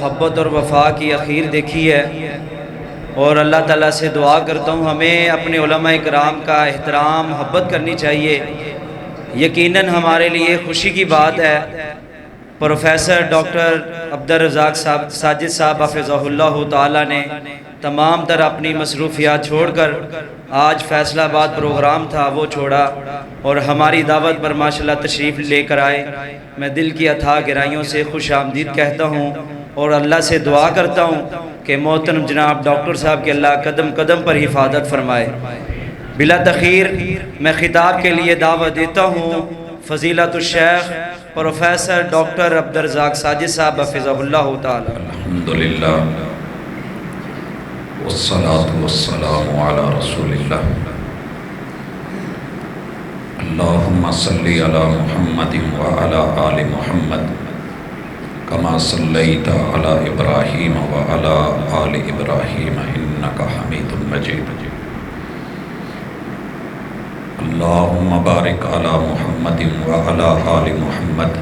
محبت اور وفا کی اخیر دیکھی ہے، اور اللہ تعالیٰ سے دعا کرتا ہوں ہمیں اپنے علماء کرام کا احترام محبت کرنی چاہیے۔ یقیناً ہمارے لیے خوشی کی بات ہے، پروفیسر ڈاکٹر عبدالرزاق ساجد صاحب حفظہ اللہ تعالیٰ نے تمام تر اپنی مصروفیات چھوڑ کر آج فیصلہ آباد پروگرام تھا وہ چھوڑا اور ہماری دعوت پر ماشاءاللہ تشریف لے کر آئے۔ میں دل کی اتھاہ گہرائیوں سے خوش آمدید کہتا ہوں اور اللہ سے دعا کرتا ہوں کہ محترم جناب ڈاکٹر صاحب کے اللہ قدم قدم پر حفاظت فرمائے۔ بلا تخیر میں خطاب کے لیے دعوت دیتا ہوں فضیلت الشیخ پروفیسر ڈاکٹر عبدالرزاق ساجد صاحب حفظہ اللہ تعالی۔ الحمدللہ والصلاة والسلام علی رسول اللہ۔ اللہم صلی علی محمد وعلی آل محمد کما صلیت علی ابراہیم وعلی آل ابراہیم انکا حمید مجید۔ اللہم بارک علی محمد وعلی آل محمد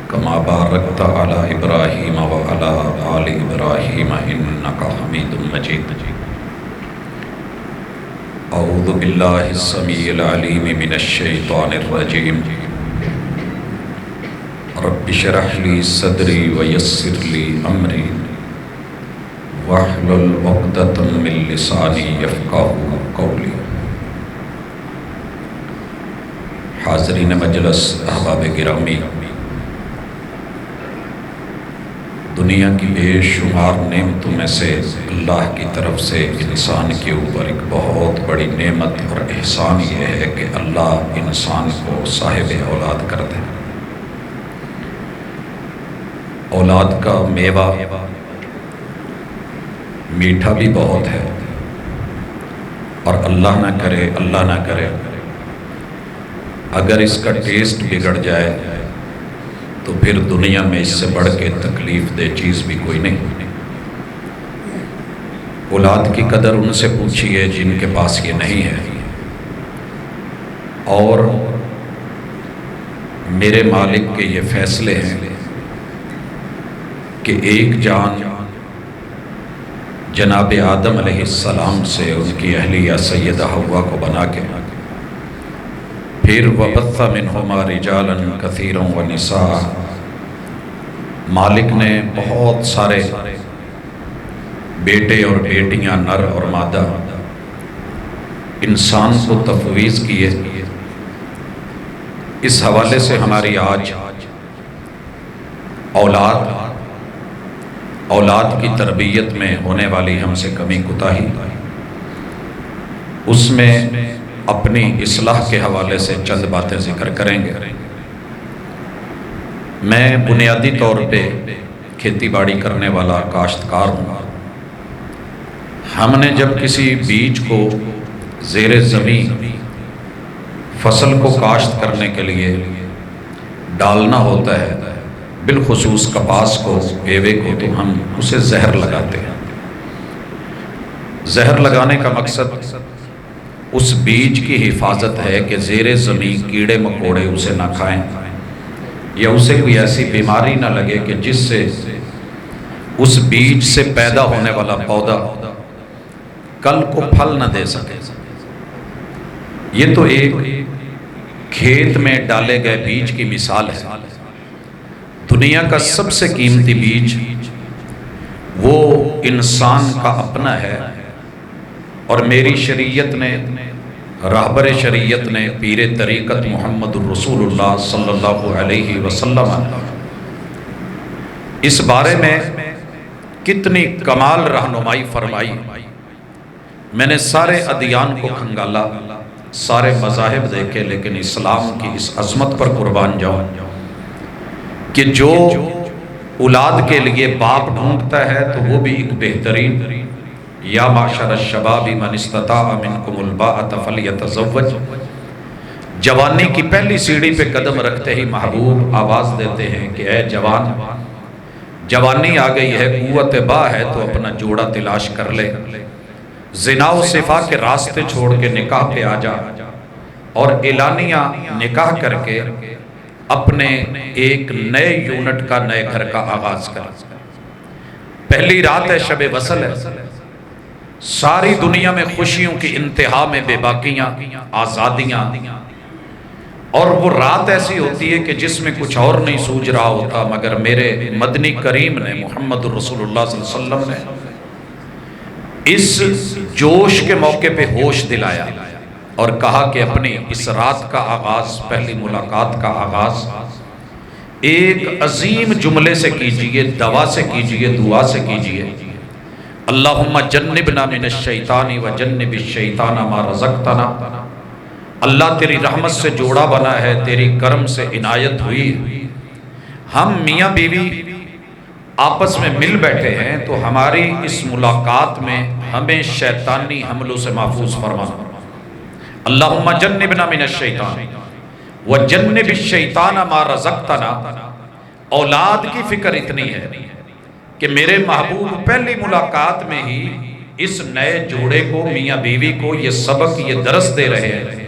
کما بارکت علی ابراہیم وعلی آل ابراہیم انکا حمید مجید۔ اعوذ باللہ السمیع العلیم من الشیطان الرجیم۔ رب اشرح لی صدری ویسر لی امری واحلل عقدۃ من لسانی یفقہوا قولی۔ حاضرین مجلس، احباب گرامی، دنیا کی بے شمار نعمتوں میں سے اللہ کی طرف سے انسان کے اوپر ایک بہت بڑی نعمت اور احسان یہ ہے کہ اللہ انسان کو صاحب اولاد کر دے۔ اولاد کا میوہ میٹھا بھی بہت ہے، اور اللہ نہ کرے اگر اس کا ٹیسٹ بگڑ جائے تو پھر دنیا میں اس سے بڑھ کے تکلیف دہ چیز بھی کوئی نہیں۔ اولاد کی قدر ان سے پوچھیے جن کے پاس یہ نہیں ہے، اور میرے مالک کے یہ فیصلے ہیں کہ ایک جان جناب آدم علیہ السلام سے ان کی اہلیہ سیدہ حوا کو بنا کے پھر وَبَثَّ مِنْهُمَا رِجَالًا كَثِيرًا وَنِسَاءً، مالک نے بہت سارے بیٹے اور بیٹیاں نر اور مادہ انسان کو تفویض کیے۔ اس حوالے سے ہماری آج اولاد کی تربیت میں ہونے والی ہم سے کمی کوتاہی، اس میں اپنی اصلاح کے حوالے سے چند باتیں ذکر کریں گے۔ میں بنیادی طور پہ کھیتی باڑی کرنے والا کاشتکار ہوں۔ ہم نے جب کسی بیج کو زیر زمین فصل کو کاشت کرنے کے لیے ڈالنا ہوتا ہے، بالخصوص کپاس کو، میوے کو، تو ہم اسے زہر لگاتے ہیں۔ زہر لگانے کا مقصد اس بیج کی حفاظت ہے کہ زیر زمین کیڑے مکوڑے اسے نہ کھائیں، یا اسے کوئی ایسی بیماری نہ لگے کہ جس سے اس بیج سے پیدا ہونے والا پودا کل کو پھل نہ دے سکے۔ یہ تو ایک کھیت میں ڈالے گئے بیج کی مثال ہے۔ دنیا کا سب سے قیمتی بیج وہ انسان کا اپنا ہے، اور میری شریعت نے، راہبر شریعت نے، پیر طریقت محمد الرسول اللہ صلی اللہ علیہ وسلم اس بارے میں کتنی کمال رہنمائی فرمائی۔ میں نے سارے ادیان کو کھنگالا، سارے مذاہب دیکھے، لیکن اسلام کی اس عظمت پر قربان جاؤں کہ جو اولاد کے لیے باپ ڈھونڈتا ہے تو وہ بھی ایک بہترین، یا معشر الشباب من استطاع منکم الباءۃ فلیتزوج، جوانی کی پہلی سیڑھی پہ قدم رکھتے ہی محبوب آواز دیتے ہیں کہ اے جوان، جوانی آ گئی ہے، قوت با ہے، تو اپنا جوڑا تلاش کر لے، زنا و صفا کے راستے چھوڑ کے نکاح پہ آ جا، اور اعلانیہ نکاح کر کے اپنے ایک نئے یونٹ کا، نئے گھر کا آغاز کریں۔ پہلی رات ہے، شب وصل ہے، ساری دنیا میں خوشیوں کی انتہا میں بے باکیاں، آزادیاں، اور وہ رات ایسی ہوتی ہے کہ جس میں کچھ اور نہیں سوج رہا ہوتا مگر میرے مدنی کریم نے، محمد رسول اللہ صلی اللہ علیہ وسلم نے اس جوش کے موقع پہ ہوش دلایا اور کہا کہ اپنی اس رات کا آغاز، پہلی ملاقات کا آغاز ایک عظیم جملے سے کیجئے، دعا سے کیجئے، دعا سے کیجئے، اللہم جنبنا من الشیطان و جنب الشیطان ما رزقتنا۔ اللہ تیری رحمت سے جوڑا بنا ہے، تیری کرم سے عنایت ہوئی، ہم میاں بیوی آپس میں مل بیٹھے ہیں تو ہماری اس ملاقات میں ہمیں شیطانی حملوں سے محفوظ فرما۔ اللہم جنبنا من الشیطان وجنب الشیطان ما رزقتنا۔ اولاد کی فکر اتنی ہے کہ میرے محبوب پہلی ملاقات میں ہی اس نئے جوڑے کو، میاں بیوی کو یہ سبق، یہ درس دے رہے ہیں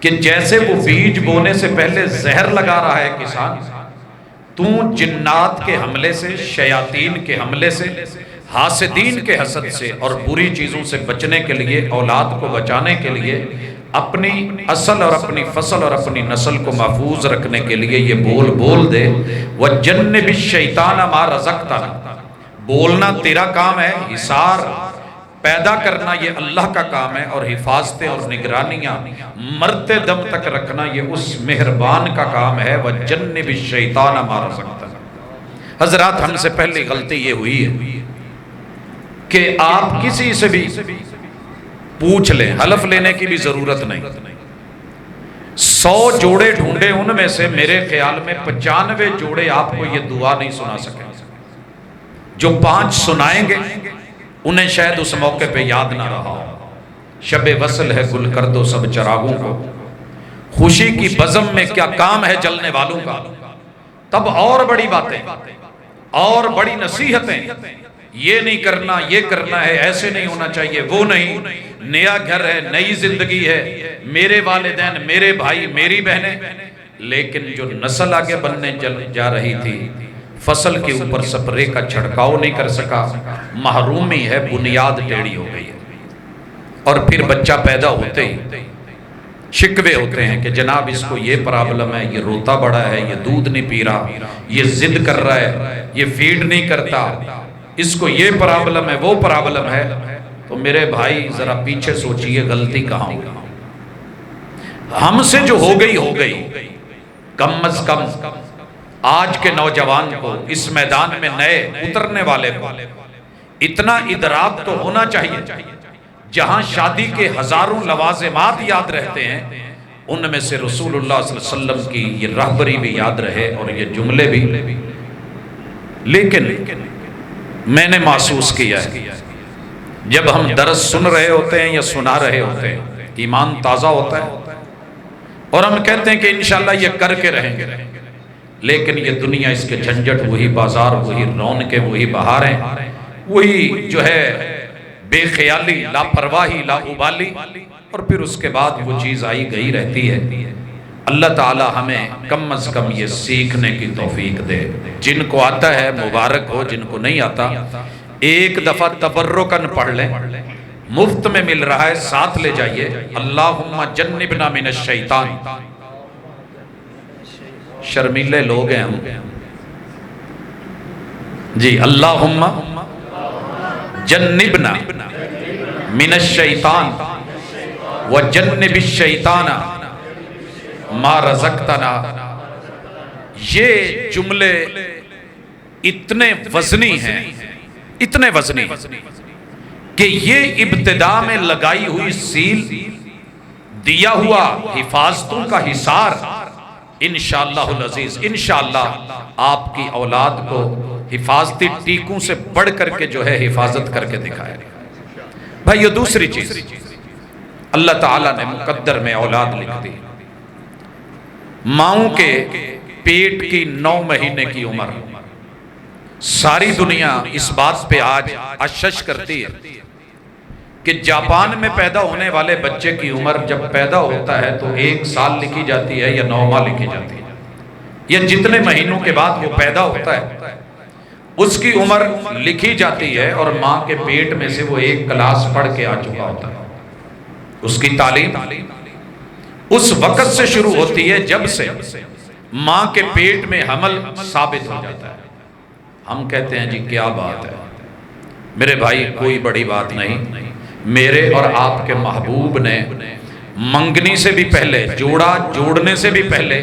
کہ جیسے وہ بیج بونے سے پہلے زہر لگا رہا ہے کسان، تو جنات کے حملے سے، شیاطین کے حملے سے، حاسدین کے حسد سے اور بری چیزوں سے بچنے کے لیے، اولاد کو بچانے کے لیے، اپنی اصل اور اپنی فصل اور اپنی نسل کو محفوظ رکھنے کے لیے یہ بول دے، وَجَنِّبِ الشَّيْطَانَ مَا رَزَقْتَنَا۔ بولنا تیرا کام ہے، حصار پیدا کرنا یہ اللہ کا کام ہے، اور حفاظتیں اور نگرانیاں مرتے دم تک رکھنا یہ اس مہربان کا کام ہے، وَجَنِّبِ الشَّيْطَانَ مَا رَزَقْتَنَا۔ حضرات، ہم سے پہلی غلطی یہ ہوئی ہے کہ آپ کسی سے بھی پوچھ لیں، حلف لینے کی بھی ضرورت نہیں، 100 جوڑے ڈھونڈے، ان میں سے میرے خیال میں 95 جوڑے آپ کو یہ دعا نہیں سنا سکیں، جو 5 سنائیں گے انہیں شاید اس موقع پہ یاد نہ رہا ہو۔ شب وصل ہے، گل کر دو سب چراغوں کو، خوشی کی بزم میں کیا کام ہے جلنے والوں کا، تب اور بڑی باتیں اور بڑی نصیحتیں، یہ نہیں کرنا، یہ کرنا ہے، ایسے نہیں ہونا چاہیے، وہ نہیں، نیا گھر ہے، نئی زندگی ہے، میرے والدین، میرے بھائی، میری بہنیں، لیکن جو نسل آگے بننے جا رہی تھی، فصل کے اوپر سپرے کا چھڑکاؤ نہیں کر سکا، محرومی ہے، بنیاد ٹیڑھی ہو گئی ہے۔ اور پھر بچہ پیدا ہوتے ہی شکوے ہوتے ہیں کہ جناب اس کو یہ پرابلم ہے، یہ روتا بڑا ہے، یہ دودھ نہیں پی رہا، یہ ضد کر رہا ہے، یہ فیڈ نہیں کرتا، اس کو یہ پرابلم ہے، وہ پرابلم ہے۔ تو میرے بھائی ذرا پیچھے سوچئے، غلطی کہاں ہوئی؟ ہم سے جو ہو گئی، کم از کم آج کے نوجوان کو، اس میدان میں نئے اترنے والے کو اتنا ادراک تو ہونا چاہیے، جہاں شادی کے ہزاروں لوازمات یاد رہتے ہیں، ان میں سے رسول اللہ صلی اللہ علیہ وسلم کی یہ رہبری بھی یاد رہے اور یہ جملے بھی۔ لیکن میں نے محسوس کیا ہے جب ہم درس سن رہے ہوتے ہیں یا سنا رہے ہوتے ہیں، ایمان تازہ ہوتا ہے اور ہم کہتے ہیں کہ انشاءاللہ یہ کر کے رہیں گے، لیکن یہ دنیا، اس کے جھنجٹ، وہی بازار، وہی رونقیں، وہی بہاریں، وہی جو ہے بے خیالی، لاپرواہی، لا ابالی، اور پھر اس کے بعد وہ چیز آئی گئی رہتی ہے۔ اللہ تعالی ہمیں کم از کم یہ سیکھنے کی توفیق دے۔ جن کو آتا ہے مبارک ہو، جن کو نہیں آتا ایک دفعہ تبرکن پڑھ لیں، مفت میں مل رہا ہے، ساتھ لے جائیے، اللہم جنبنا من الشیطان۔ شرمیلے لوگ ہیں ہم جی، اللہم جنبنا من الشیطان وجنب الشیطان ما رزقتنا۔ یہ جملے اتنے وزنی ہیں، اتنے وزنی کہ یہ ابتدا میں لگائی ہوئی سیل، دیا ہوا حفاظتوں کا حصار، انشاءاللہ العزیز، انشاءاللہ آپ کی اولاد کو حفاظتی ٹیکوں سے بڑھ کر کے جو ہے حفاظت کر کے دکھائے گا۔ بھائی یہ دوسری چیز، اللہ تعالیٰ نے مقدر میں اولاد لکھ دی۔ ماؤں کے پیٹ کی 9 مہینے کی عمر، ساری دنیا اس بات پہ آج اشش کرتی ہے کہ جاپان میں پیدا ہونے والے بچے کی عمر جب پیدا ہوتا ہے تو 1 سال لکھی جاتی ہے یا 9 ماہ لکھی جاتی ہے، یا جتنے مہینوں کے بعد وہ پیدا ہوتا ہے اس کی عمر لکھی جاتی ہے اور ماں کے پیٹ میں سے وہ 1 کلاس پڑھ کے آ چکا ہوتا ہے. اس کی تعلیم اس وقت سے شروع ہوتی ہے جب سے ماں کے پیٹ میں حمل ثابت ہو جاتا ہے. ہم کہتے ہیں جی کیا بات ہے میرے بھائی، کوئی بڑی بات نہیں. میرے اور آپ کے محبوب نے منگنی سے بھی پہلے، جوڑا جوڑنے سے بھی پہلے،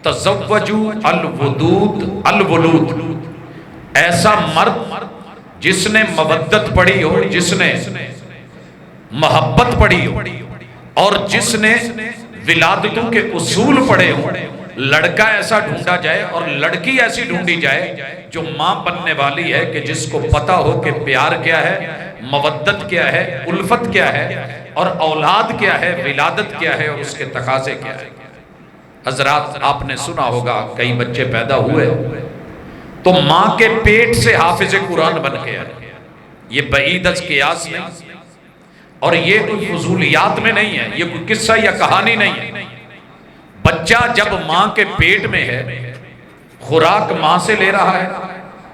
تزوجوا الودود الولود، ایسا مرد جس نے مودت پڑھی ہو، جس نے محبت پڑھی ہو اور جس نے ولادتوں کے اصول پڑھے ہوں، لڑکا ایسا ڈھونڈا جائے اور لڑکی ایسی ڈھونڈی جائے جو ماں بننے والی ہے، کہ جس کو پتا ہو کہ پیار کیا ہے، مودت کیا ہے، الفت کیا ہے، اور اولاد کیا ہے، ولادت کیا ہے، اور اس کے تقاضے کیا ہے. حضرات آپ نے سنا ہوگا کئی بچے پیدا ہوئے تو ماں کے پیٹ سے حافظ قرآن بن گیا. یہ بعید از قیاس نہیں اور یہ کوئی فضولیات میں نہیں ہے، یہ کوئی قصہ یا کہانی نہیں ہے. بچہ جب ماں کے پیٹ میں ہے، خوراک ماں سے لے رہا ہے،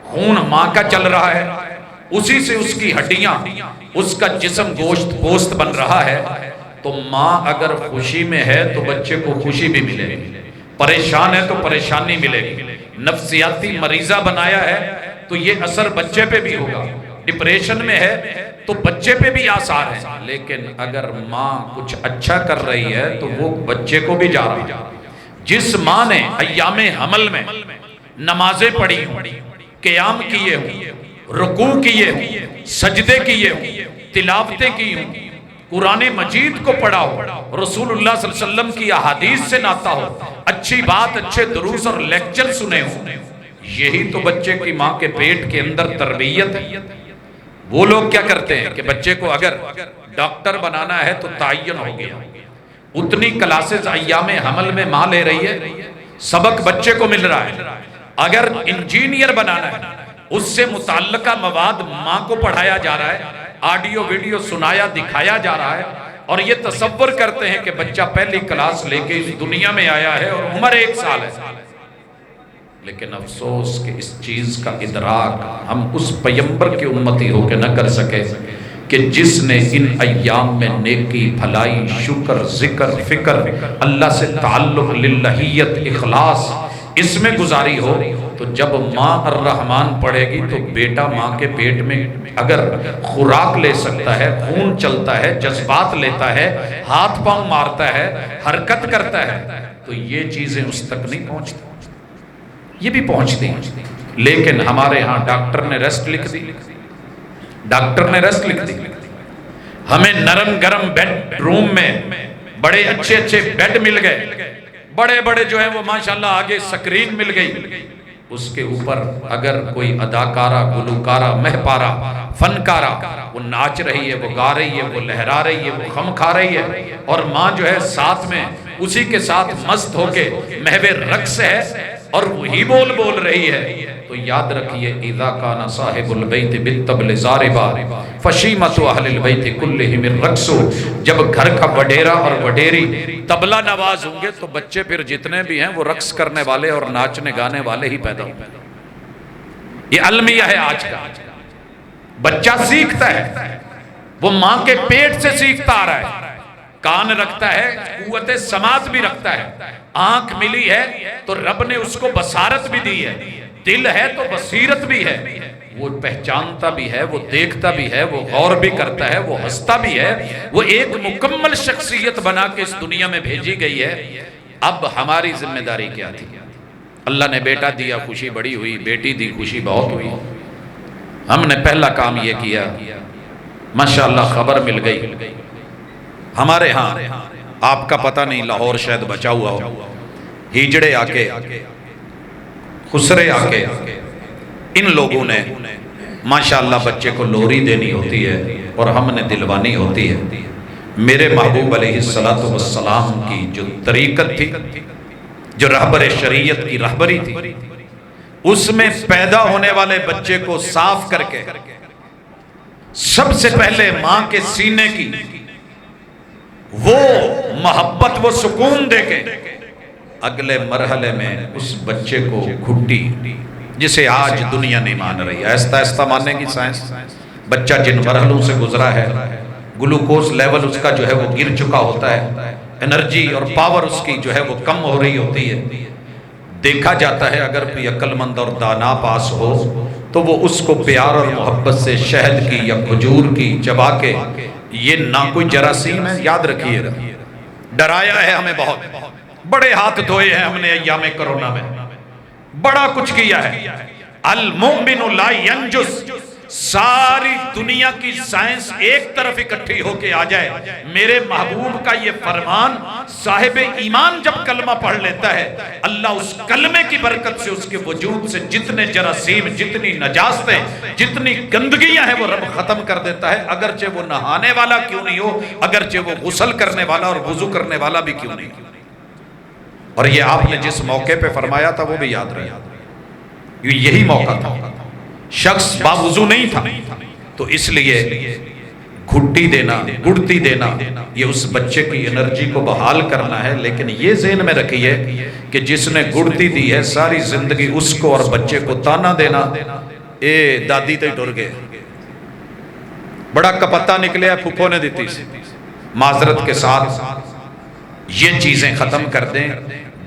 خون ماں کا چل رہا ہے، اسی سے اس کی ہڈیاں، اس کا جسم گوشت پوست بن رہا ہے. تو ماں اگر خوشی میں ہے تو بچے کو خوشی بھی ملے گی، پریشان ہے تو پریشانی ملے گی. نفسیاتی مریضہ بنایا ہے تو یہ اثر بچے پہ بھی ہوگا، ڈپریشن میں ہے تو بچے پہ بھی آثار ہیں. لیکن اگر ماں کچھ اچھا کر رہی ہے تو وہ بچے کو بھی جا رہا ہے. جس ماں نے ایام حمل میں نمازیں پڑھی ہوں، قیام کیے ہوں، رکوع کیے ہوں، سجدے کیے ہوں، تلاوتیں کی ہوں، قرآن مجید کو پڑھا ہو، رسول اللہ صلی اللہ علیہ وسلم کی احادیث سے ناتا ہو، اچھی بات، اچھے دروس اور لیکچر سنے ہوں، یہی تو بچے کی ماں کے پیٹ کے اندر تربیت ہے. وہ لوگ کیا کرتے ہیں کہ بچے کو اگر ڈاکٹر بنانا ہے تو تعین ہو گیا، اتنی کلاسز ایام حمل میں ماں لے رہی ہے، سبق بچے کو مل رہا ہے. اگر انجینئر بنانا ہے اس سے متعلقہ مواد ماں کو پڑھایا جا رہا ہے، آڈیو ویڈیو سنایا دکھایا جا رہا ہے، اور یہ تصور کرتے ہیں کہ بچہ پہلی کلاس لے کے اس دنیا میں آیا ہے اور عمر 1 سال ہے. لیکن افسوس کہ اس چیز کا ادراک ہم اس پیمبر کی امتی ہو کے نہ کر سکے کہ جس نے ان ایام میں نیکی، بھلائی، شکر، ذکر، فکر، اللہ سے تعلق، للہیت، اخلاص اس میں گزاری ہو. تو جب ماں الرحمن پڑھے گی تو بیٹا ماں کے پیٹ میں اگر خوراک لے سکتا ہے، خون چلتا ہے، جذبات لیتا ہے، ہاتھ پاؤں مارتا ہے، حرکت کرتا ہے، تو یہ چیزیں اس تک نہیں پہنچتی. یہ بھی پہنچتی ہیں لیکن ہمارے ہاں ڈاکٹر نے ریسٹ لکھ دی، ڈاکٹر نے ریسٹ لکھ دی. ہمیں نرم گرم بیڈ روم میں بڑے اچھے اچھے بیڈ مل گئے، بڑے بڑے جو ہیں وہ ماشاءاللہ آگے سکرین مل گئی، اس کے اوپر اگر کوئی اداکارہ، گلوکارہ، مہپارہ، فنکارہ وہ ناچ رہی ہے، وہ گا رہی ہے، وہ لہرا رہی ہے، وہ خم کھا رہی ہے، اور ماں جو ہے ساتھ میں اسی کے ساتھ مست ہو کے محو رقص ہے اور وہی بول رہی ہے، تو یاد رکھیے اذا کان صاحب البیت بالطبل ضاربا فشیمۃ اہل البیت کلہم الرقص. جب گھر کا وڈیرا اور وڈیری طبلہ نواز ہوں گے تو بچے پھر جتنے بھی ہیں وہ رقص کرنے والے اور ناچنے گانے والے ہی پیدا ہوں گے. یہ المیہ ہے آج کا. بچہ سیکھتا ہے، وہ ماں کے پیٹ سے سیکھتا آ رہا ہے، کان رکھتا ہے، قوت سماعت بھی رکھتا ہے، آنکھ ملی ہے تو رب نے اس کو بصارت بھی دی ہے، دل ہے تو بصیرت بھی ہے، وہ پہچانتا بھی ہے، وہ دیکھتا بھی ہے، وہ غور بھی کرتا ہے، وہ ہنستا بھی ہے، وہ ایک مکمل شخصیت بنا کے اس دنیا میں بھیجی گئی ہے. اب ہماری ذمہ داری کیا تھی؟ اللہ نے بیٹا دیا، خوشی بڑی ہوئی، بیٹی دی، خوشی بہت ہوئی. ہم نے پہلا کام یہ کیا، ماشاءاللہ خبر مل گئی ہمارے ہاں، آپ کا پتہ نہیں لاہور شاید بچا ہوا ہو، ہیجڑے آ کے، خسرے آ کے، ان لوگوں نے ماشاءاللہ بچے کو لوری دینی ہوتی ہے اور ہم نے دلوانی ہوتی ہے. میرے محبوب علیہ السلام کی جو طریقت تھی، جو رہبر شریعت کی رہبری تھی، اس میں پیدا ہونے والے بچے کو صاف کر کے سب سے پہلے ماں کے سینے کی وہ محبت، وہ سکون دے کے اگلے مرحلے میں اس بچے کو گھٹی، جسے آج دنیا نہیں مان رہی ہے، آہستہ آہستہ ماننے کی سائنس، بچہ جن مرحلوں سے گزرا ہے، گلوکوز لیول اس کا جو ہے وہ گر چکا ہوتا ہے، انرجی اور پاور اس کی جو ہے وہ کم ہو رہی ہوتی ہے، دیکھا جاتا ہے اگر کوئی عقل مند اور دانا پاس ہو تو وہ اس کو پیار اور محبت سے شہد کی یا کھجور کی چبا کے، یہ نہ کوئی جراثیم ہے، یاد رکھیے گا، ڈرایا ہے ہمیں بہت، بڑے ہاتھ دھوئے ہیں ہم نے ایام کرونا میں، بڑا کچھ کیا ہے، المؤمن لا ینجس، ساری دنیا کی سائنس ایک طرف اکٹھی ہو کے آ جائے، میرے محبوب کا یہ فرمان، صاحب ایمان جب کلمہ پڑھ لیتا ہے، اللہ اس کلمے کی برکت سے اس کے وجود سے جتنے جراثیم، جتنی نجاستیں، جتنی گندگیاں ہیں وہ رب ختم کر دیتا ہے، اگرچہ وہ نہانے والا کیوں نہیں ہو، اگرچہ وہ غسل کرنے والا اور وضو کرنے والا بھی کیوں نہیں ہو۔ اور یہ آپ نے جس موقع پہ فرمایا تھا وہ بھی یاد رہے، یہی موقع تھا، شخص باوضو نہیں تھا، تو اس لیے گھٹی دینا، گڑتی دینا، یہ اس بچے کی انرجی کو بحال کرنا ہے، لیکن یہ ذہن میں رکھیے کہ جس نے گڑتی دی ہے ساری زندگی اس کو اور بچے کو تانا دینا، اے دادی تے ٹر گئے، بڑا کپتا نکلے ہے پھپھو نے دیتی سی، معذرت کے ساتھ یہ چیزیں ختم کر دیں،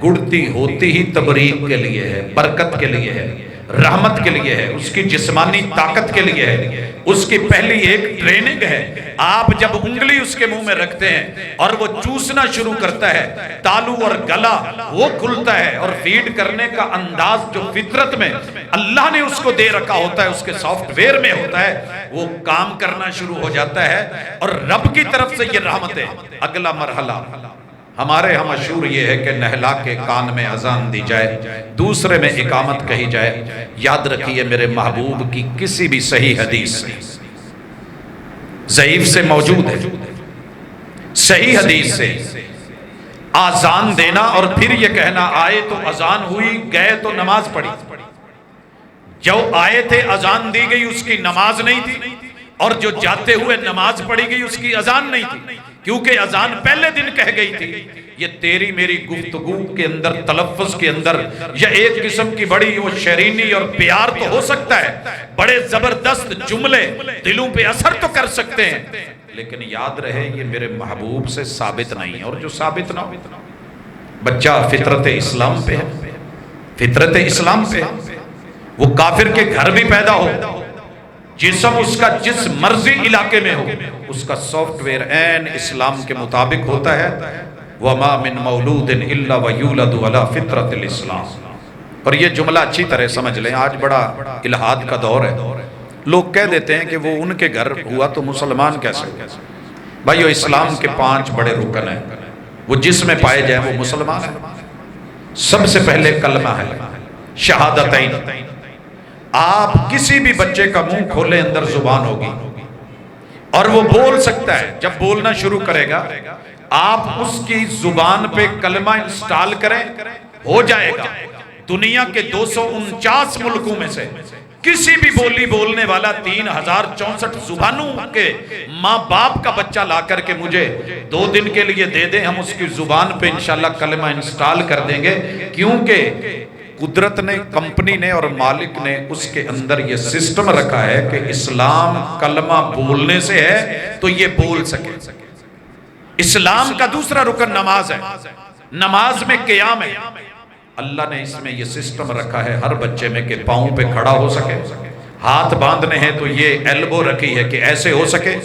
گڑتی ہوتی ہی تبریک کے لیے ہے، برکت کے لیے ہے، رحمت کے لیے ہے، اس کی جسمانی طاقت کے لیے ہے، اس کی پہلی ایک ٹریننگ ہے، آپ جب انگلی اس کے منہ میں رکھتے ہیں اور وہ چوسنا شروع کرتا ہے، تالو اور گلا وہ کھلتا ہے، اور فیڈ کرنے کا انداز جو فطرت میں اللہ نے اس کو دے رکھا ہوتا ہے، اس کے سافٹ ویئر میں ہوتا ہے، وہ کام کرنا شروع ہو جاتا ہے، اور رب کی طرف سے یہ رحمت ہے۔ اگلا مرحلہ ہمارے ہاں مشہور یہ ہے کہ نہلا کے کان میں اذان دی جائے، دوسرے میں اقامت کہی جائے۔ یاد رکھیے میرے محبوب کی کسی بھی صحیح حدیث سے، ضعیف سے موجود ہے، صحیح حدیث سے اذان دینا اور پھر یہ کہنا آئے تو اذان ہوئی، گئے تو نماز پڑھی۔ جو آئے تھے اذان دی گئی، اس کی نماز نہیں تھی، اور جو جاتے ہوئے نماز پڑھی گئی اس کی اذان نہیں تھی، کیونکہ اذان پہلے دن کہہ گئی تھی۔ یہ تیری میری گفتگو کے اندر، تلفظ کے اندر، یا ایک قسم کی بڑی وہ شیرینی اور پیار تو ہو سکتا ہے، بڑے زبردست جملے دلوں پہ اثر تو کر سکتے ہیں، لیکن یاد رہے یہ میرے محبوب سے ثابت نہیں ہے، اور جو ثابت نہ ہو، بچہ فطرت اسلام پہ ہے، فطرت اسلام پہ ہے، وہ کافر کے گھر بھی پیدا ہو، جسم اس کا جس مرضی علاقے میں ہو، اس کا سافٹ ویئر عین اسلام کے مطابق ہوتا ہے۔ وَمَا مِن مَوْلُودٍ إِلَّا وَيُولَدُ عَلَى فِطْرَةِ الْإِسْلَامِ۔ اور یہ جملہ اچھی طرح سمجھ لیں، آج بڑا الہاد کا دور ہے، لوگ کہہ دیتے ہیں کہ وہ ان کے گھر ہوا تو مسلمان کیسے ہو؟ بھائیو، اسلام کے 5 بڑے رکن ہیں، وہ جس میں پائے جائیں وہ مسلمان ہیں۔ سب سے پہلے کلمہ ہے، شہادتین۔ آپ کسی بھی بچے کا منہ کھولے اندر زبان ہوگی اور وہ بول سکتا ہے، جب بولنا شروع کرے گا آپ اس کی زبان پہ کلمہ انسٹال کریں، ہو جائے گا۔ دنیا کے 249 ملکوں میں سے کسی بھی بولی بولنے والا 3064 زبانوں کے ماں باپ کا بچہ لا کر کے مجھے 2 دن کے لیے دے دیں، ہم اس کی زبان پہ انشاءاللہ کلمہ انسٹال کر دیں گے، کیونکہ قدرت نے، کمپنی نے اور مالک نے اس کے اندر یہ سسٹم رکھا ہے کہ اسلام کلمہ بولنے سے ہے تو یہ بول سکے۔ اسلام کا دوسرا رکن نماز ہے، نماز میں قیام ہے، اللہ نے اس میں یہ سسٹم رکھا ہے ہر بچے میں کہ پاؤں پہ کھڑا ہو سکے، ہاتھ باندھنے ہیں تو یہ ایلبو رکھی ہے کہ ایسے ہو سکے،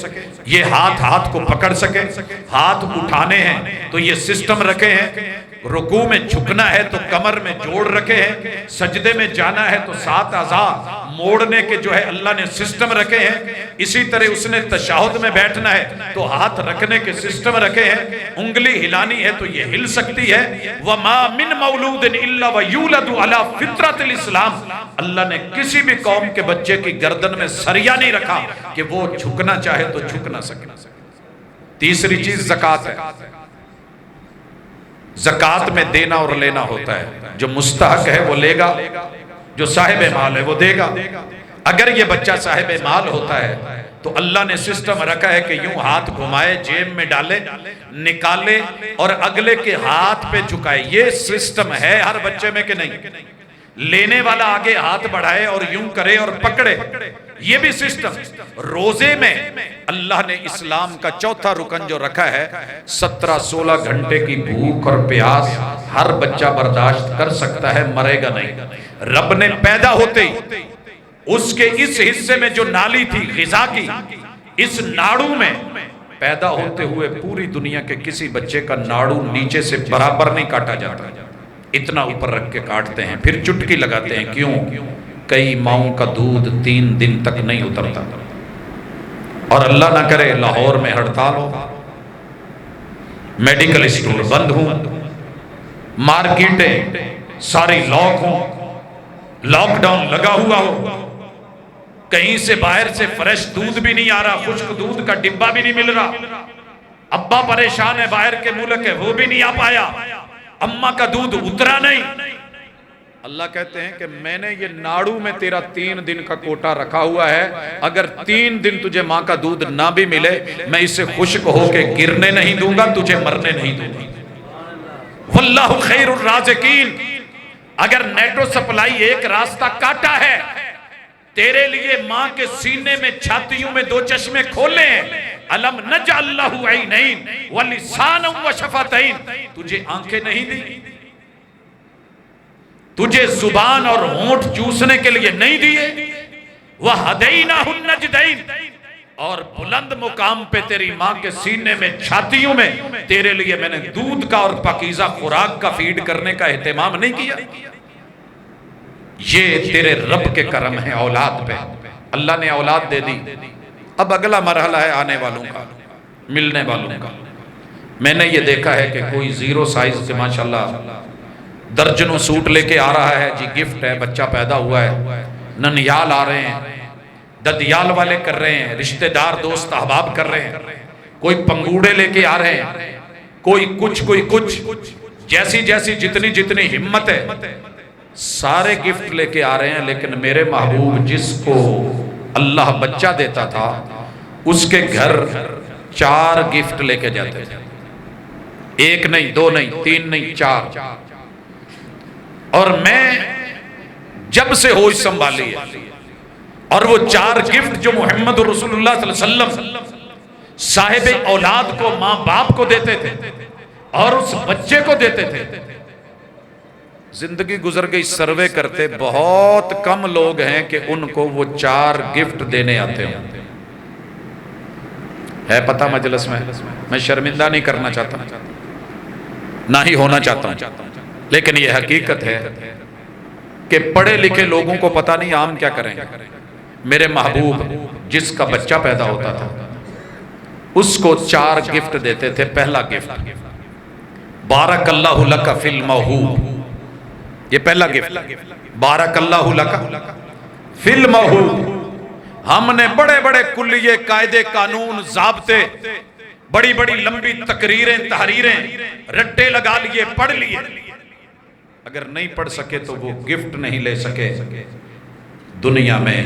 یہ ہاتھ کو پکڑ سکے، ہاتھ اٹھانے ہیں تو یہ سسٹم رکھے ہیں، رکوع میں جھکنا ہے تو کمر میں جوڑ رکھے ہیں، سجدے میں جانا ہے تو 7 اعضاء موڑنے کے جو ہے اللہ نے سسٹم رکھے ہیں، اسی طرح اس نے تشہد میں بیٹھنا ہے تو ہاتھ رکھنے کے سسٹم رکھے ہیں، انگلی ہلانی ہے تو یہ ہل سکتی ہے۔ وَمَا مِن مَوْلُودٍ إِلَّا وَيُولَدُ عَلَى فِطْرَةِ الْإِسْلَامِ۔ اللہ نے کسی بھی قوم کے بچے کی گردن میں سریا نہیں رکھا کہ وہ جھکنا چاہے تو جھک نہ سکے۔ تیسری چیز زکوٰۃ ہے، زکوٰۃ میں دینا اور لینا ہوتا ہے، جو مستحق ہے وہ لے گا، جو صاحب مال ہے وہ دے گا۔ اگر یہ بچہ صاحب مال ہوتا ہے تو اللہ نے سسٹم رکھا ہے کہ یوں ہاتھ گھمائے، جیب میں ڈالے، نکالے اور اگلے کے ہاتھ پہ جھکائے. یہ سسٹم ہے ہر بچے میں کہ نہیں؟ لینے والا آگے ہاتھ بڑھائے اور یوں کرے اور پکڑے، یہ بھی سسٹم. روزے میں اللہ نے اسلام کا چوتھا رکن جو رکھا ہے، 17-16 گھنٹے کی بھوک اور پیاس ہر بچہ برداشت کر سکتا ہے، مرے گا نہیں. رب نے پیدا ہوتے ہی اس کے اس حصے میں جو نالی تھی غذا کی، اس ناڑو میں پیدا ہوتے ہوئے پوری دنیا کے کسی بچے کا ناڑو نیچے سے برابر نہیں کاٹا جاتا، اتنا اوپر رکھ کے کاٹتے ہیں، پھر چٹکی لگاتے ہیں. کیوں؟ کئی ماؤں کا دودھ 3 دن تک نہیں اترتا. اور اللہ نہ کرے لاہور میں ہڑتال ہو، میڈیکل اسٹور بند ہوں، مارکیٹیں ساری لاک ہوں، لاک ڈاؤن لگا ہوا ہو، کہیں سے باہر سے فریش دودھ بھی نہیں آ رہا، خشک دودھ کا ڈبہ بھی نہیں مل رہا، ابا پریشان ہے باہر کے ملک ہے وہ بھی نہیں آ پایا، اماں کا دودھ اترا نہیں. اللہ کہتے ہیں کہ میں نے یہ ناڑو میں تیرا 3 دن کا کوٹا رکھا ہوا ہے، اگر 3 دن تجھے ماں کا دودھ نہ بھی ملے میں اسے خشک ہو کے گرنے نہیں دوں گا، تجھے مرنے نہیں دوں گا. واللہ خیر الرازقین. اگر نیٹو سپلائی ایک راستہ کاٹا ہے تیرے لیے، ماں کے سینے میں چھاتیوں میں 2 چشمے کھولے ہیں، الم نجعل لہ عینین ولسانا وشفتین، تجھے آنکھیں نہیں دی، تجھے زبان اور ہونٹ چوسنے کے لیے نہیں دیے، وَہَدَيْنَاهُ النَّجْدَيْنِ، اور بلند مقام پہ تیری ماں کے سینے میں چھاتیوں میں تیرے لیے میں نے دودھ کا اور پاکیزہ خوراک کا فیڈ کرنے کا اہتمام نہیں کیا. یہ تیرے رب کے کرم ہیں اولاد پہ. اللہ نے اولاد دے دی. اب اگلا مرحلہ ہے آنے والوں کا، ملنے والوں کا. میں نے یہ دیکھا ہے کہ کوئی 0 سائز کے ماشاءاللہ درجنوں سوٹ لے کے آ رہا ہے، جی گفٹ ہے، بچہ پیدا ہوا ہے، ننیال آ رہے ہیں، ددیال والے کر رہے ہیں، رشتہ دار دوست احباب کر رہے ہیں، کوئی پنگوڑے لے کے آ رہے ہیں، کوئی کچھ جیسی جیسی جتنی ہمت ہے سارے گفٹ لے کے آ رہے ہیں. لیکن میرے محبوب جس کو اللہ بچہ دیتا تھا اس کے گھر 4 گفٹ لے کے جاتے تھے، 1 نہیں 2 نہیں 3 نہیں 4. اور میں جب سے ہوش سنبھالی ہے اور وہ 4 گفٹ جو محمد رسول اللہ صلی اللہ علیہ وسلم صاحب اولاد کو، ماں باپ کو دیتے تھے اور اس بچے کو دیتے تھے، زندگی گزر گئی سروے کرتے بہت کم لوگ ہیں کہ ان کو وہ 4 گفٹ دینے آتے ہیں. ہے پتہ مجلس میں شرمندہ نہیں کرنا چاہتا نہ ہی ہونا چاہتا ہوں، لیکن یہ حقیقت ہے کہ پڑھے لکھے لوگوں کو پتہ نہیں عام کیا کریں. میرے محبوب جس کا بچہ پیدا ہوتا تھا اس کو 4 گفٹ دیتے تھے. پہلا گفٹ بارک اللہ لک فی الموہوب، یہ پہلا گفٹ، بارک اللہ لک فی الموہوب. ہم نے بڑے بڑے کلیے، قاعدے، قانون، ضابطے، بڑی بڑی لمبی تقریریں، تحریریں رٹے لگا لیے، پڑھ لیے، اگر نہیں پڑھ سکے تو وہ گفٹ نہیں لے سکے. دنیا میں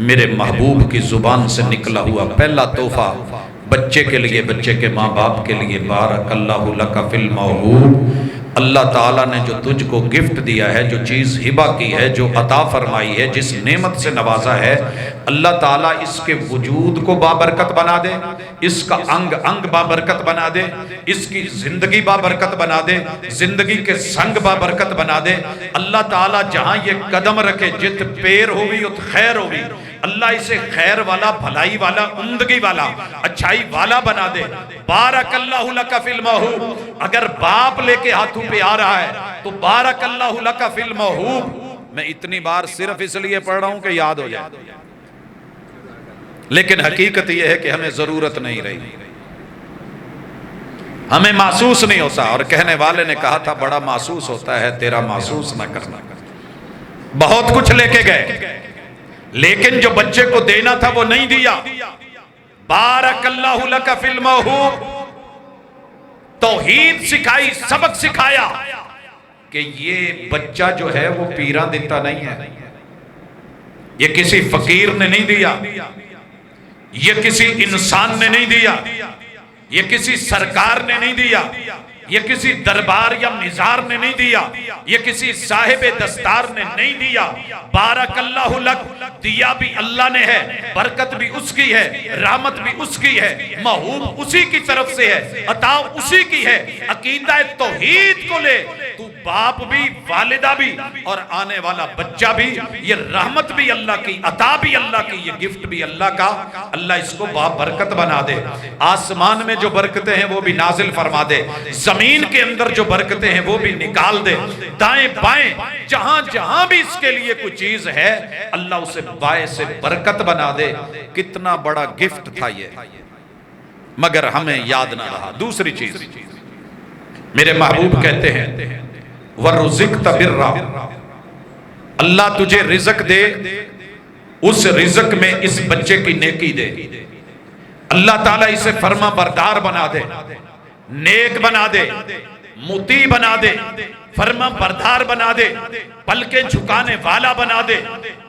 میرے محبوب کی زبان سے نکلا ہوا پہلا تحفہ بچے کے لیے، بچے کے ماں باپ کے لیے، بارک اللہ لک فی الموہوب. اللہ تعالیٰ نے جو تجھ کو گفٹ دیا ہے، جو چیز ہبہ کی ہے، جو عطا فرمائی ہے، جس نعمت سے نوازا ہے، اللہ تعالیٰ اس کے وجود کو بابرکت بنا دے، اس کا انگ انگ بابرکت بنا دے، اس کی زندگی بابرکت بنا دے، زندگی کے سنگ بابرکت بنا دے. اللہ تعالیٰ جہاں یہ قدم رکھے جت پیر ہوگی ات خیر ہوگی، اللہ اسے خیر والا، بھلائی والا، عمدگی والا، اچھائی والا بنا دے. بارک اللہ لک فی الموہوب. اگر باپ لے کے ہاتھوں پہ آ رہا ہے تو بارک اللہ لک فی الموہوب. میں اتنی بار صرف اس لیے پڑھ رہا ہوں کہ یاد ہو جائے، لیکن حقیقت یہ ہے کہ ہمیں ضرورت نہیں رہی، ہمیں محسوس نہیں ہوتا. اور کہنے والے نے کہا تھا بڑا محسوس ہوتا ہے، تیرا محسوس نہ کرنا. بہت کچھ لے کے گئے لیکن جو بچے کو دینا تھا وہ نہیں دیا. بارک اللہ لک فی الموہوب. توحید سکھائی، سبق سکھایا کہ یہ بچہ جو ہے وہ پیراں دیتا نہیں ہے، یہ کسی فقیر نے نہیں دیا، یہ کسی انسان نے نہیں دیا، یہ کسی سرکار نے نہیں دیا، یہ کسی دربار یا مزار نے نہیں دیا، یہ کسی صاحب دستار نے نہیں دیا۔ بارک اللہ لک، دیا بھی اللہ نے ہے، برکت بھی اس کی ہے، رحمت بھی اس کی ہے، محبوب اسی کی طرف سے ہے، عطا اسی کی ہے۔ عقیدہ توحید کو لے، تو باپ بھی، والدہ بھی اور آنے والا بچہ بھی، یہ رحمت بھی اللہ کی، عطا بھی اللہ کی، یہ گفٹ بھی اللہ کا۔ اللہ اس کو برکت بنا دے، آسمان میں جو برکتیں ہیں وہ بھی نازل فرما دے، زمین کے اندر جو برکتیں ہیں وہ بھی نکال دے، دائیں بائیں جہاں جہاں بھی اس کے لیے کوئی چیز ہے اللہ اسے باعث برکت بنا دے۔ کتنا بڑا گفٹ تھا یہ، مگر ہمیں یاد نہ رہا۔ دوسری چیز میرے محبوب کہتے ہیں وَرُزِقْتَ بِرًّا، اللہ تجھے رزق دے، اس رزق میں اس بچے کی نیکی دے۔ اللہ تعالیٰ اسے فرما بردار بنا دے، نیک بنا دے، مطیع بنا دے، فرما بردار بنا دے، پلکیں جھکانے والا بنا دے،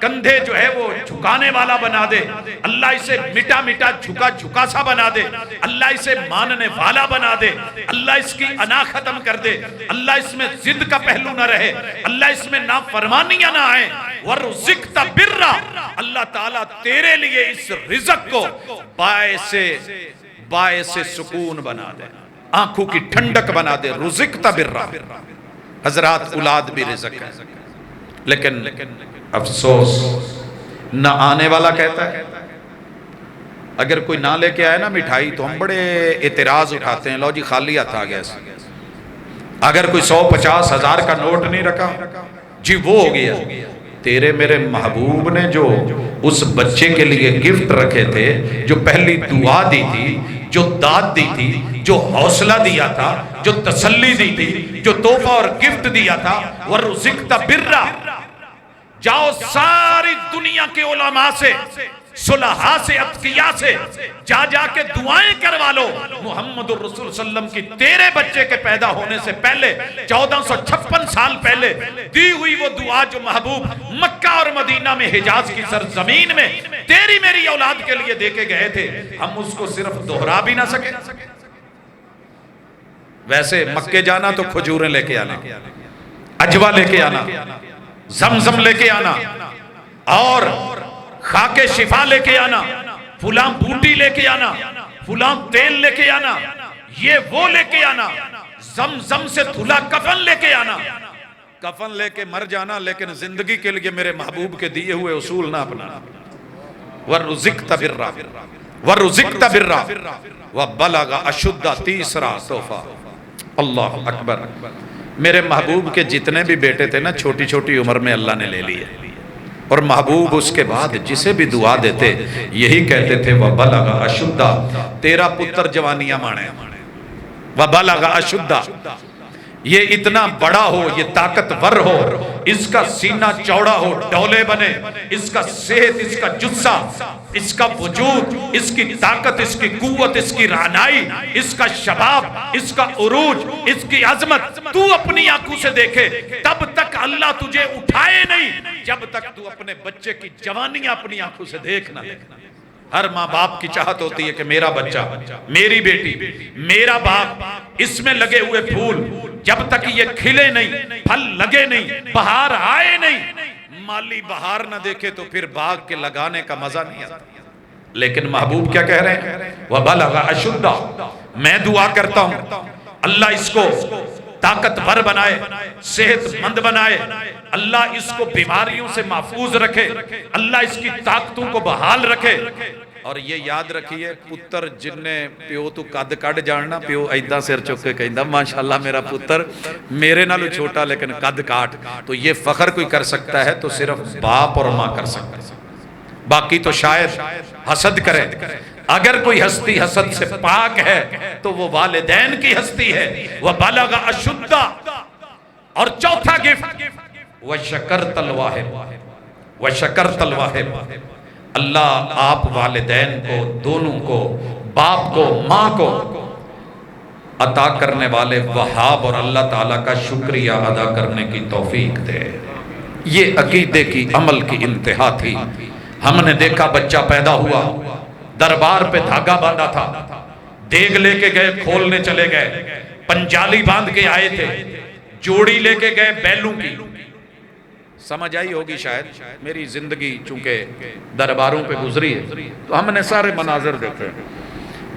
کندھے جو ہے وہ جھکانے والا بنا دے۔ اللہ اسے مٹا مٹا جھکا جھکا سا بنا دے، اللہ اسے ماننے والا بنا دے، اللہ اس کی انا ختم کر دے، اللہ اس میں ضد کا پہلو نہ رہے، اللہ اس میں نافرمانیاں نہ آئیں۔ وَرُزِقْتَ بِرًّا، اللہ تعالیٰ تیرے لیے اس رزق کو باعث سکون بنا دے، آنکھوں کی ٹھنڈک بنا دے۔ رُزِقْتَ بِرًّا، حضرات اولاد بھی رزق ہے، لیکن افسوس نہ آنے والا کہتا ہے۔ اگر کوئی نہ لے کے آئے نا مٹھائی تو ہم بڑے اعتراض اٹھاتے ہیں، لو جی خالی ہاتھ آ گیا۔ اگر کوئی 150 ہزار کا نوٹ نہیں رکھا جی وہ ہو گیا۔ تیرے میرے محبوب نے جو اس بچے کے لیے گفٹ رکھے تھے، جو پہلی دعا دی تھی، جو داد دی تھی، جو حوصلہ دیا تھا، جو تسلی دی تھی، جو تحفہ اور گفٹ دیا تھا، وَرُزِقْتَ بِرًّا، جاؤ ساری دنیا کے علماء سے، صلحاء سے، اتقیاء سے جا جا کے دعائیں کروا لو۔ محمد الرسول صلی اللہ علیہ وسلم کی تیرے بچے کے پیدا ہونے سے پہلے 1456 سال پہلے دی ہوئی وہ دعا جو محبوب مکہ اور مدینہ میں حجاز کی سرزمین میں تیری میری اولاد کے لیے دے کے گئے تھے، ہم اس کو صرف دہرا بھی نہ سکے۔ ویسے مکے جانا تو کھجوریں لے کے آنا، عجوہ لے کے آنا، زمزم لے کے آنا، اور خاک شفا لے کے آنا، فلاں بوٹی لے کے آنا، فلاں تیل لے کے آنا، یہ وہ لے کے آنا، زمزم سے دھلا کفن لے کے آنا۔ کفن لے کے مر جانا، لیکن زندگی کے لیے میرے محبوب کے دیے ہوئے اصول نہ اپنانا۔ وَرُزِقْتَ بِرًّا، وَرُزِقْتَ بِرًّا وَبَلَغَ أَشُدَّ، تیسرا تحفہ۔ اللہ اکبر۔ میرے محبوب کے جتنے بھی بیٹے تھے نا چھوٹی چھوٹی عمر میں اللہ نے لے لیے، اور محبوب اس کے بعد جسے بھی دعا دیتے یہی کہتے تھے وَبَلَغَ أَشُدَّ، تیرا پتر جوانیاں مانے، وَبَلَغَ أَشُدَّ، یہ اتنا بڑا ہو، یہ طاقتور ہو، اس کا سینہ چوڑا ہو، ڈولے بنے، اس کا صحت، اس کا جسہ، اس کا وجود، اس کی طاقت، اس کی قوت، اس کی رعنائی، اس کا شباب، اس کا عروج، اس کی عظمت تو اپنی آنکھوں سے دیکھے۔ تب تک اللہ تجھے اٹھائے نہیں جب تک تو اپنے بچے کی جوانیاں اپنی آنکھوں سے دیکھنا۔ ہر ماں باپ کی چاہت ہوتی ہے کہ میرا بچہ، میری بیٹی، میرا باپ، اس میں لگے ہوئے پھول جب تک یہ کھلے نہیں، پھل لگے نہیں، بہار آئے نہیں، مالی بہار نہ دیکھے تو پھر باغ کے لگانے کا مزہ نہیں آتا۔ لیکن محبوب کیا کہہ رہے ہیں؟ وَبَلَغَ أَشُدَّ، میں دعا کرتا ہوں اللہ اس کو طاقتور بنائے، صحت مند بنائے، اللہ اس کو بیماریوں سے محفوظ رکھے، اللہ اس کی طاقتوں کو بحال رکھے۔ اور یہ یاد رکھیے پتر جن نے پیو تو قد کٹ جاننا، پیو ایدہ سر چک کے کہندہ ماشاءاللہ میرا پتر میرے نالو چھوٹا لیکن قد کاٹ، تو یہ فخر کوئی کر سکتا ہے تو صرف باپ اور ماں کر سکتا ہے، باقی تو شاید حسد کرے۔ اگر کوئی ہستی حسد سے پاک ہے تو وہ والدین کی ہستی ہے۔ وَبَلَغَ أَشُدَّ، اور چوتھا گفٹ وَشَكَرْتَ الْوَاهِبَ، وَشَكَرْتَ الْوَاهِبَ، اللہ آپ والدین کو، دونوں کو، باپ کو، ماں کو عطا کرنے والے وہاب اور اللہ تعالیٰ کا شکریہ ادا کرنے کی توفیق دے۔ یہ عقیدے کی عمل کی انتہا تھی۔ ہم نے دیکھا بچہ پیدا ہوا، دربار پہ دھاگا باندھا تھا، دیگ لے کے گئے کھولنے چلے گئے، پنجالی باندھ کے آئے تھے، جوڑی لے کے گئے بیلوں کی. سمجھ آئی ہوگی شاید، میری زندگی چونکہ درباروں پہ گزری ہے تو ہم نے سارے مناظر دیکھے.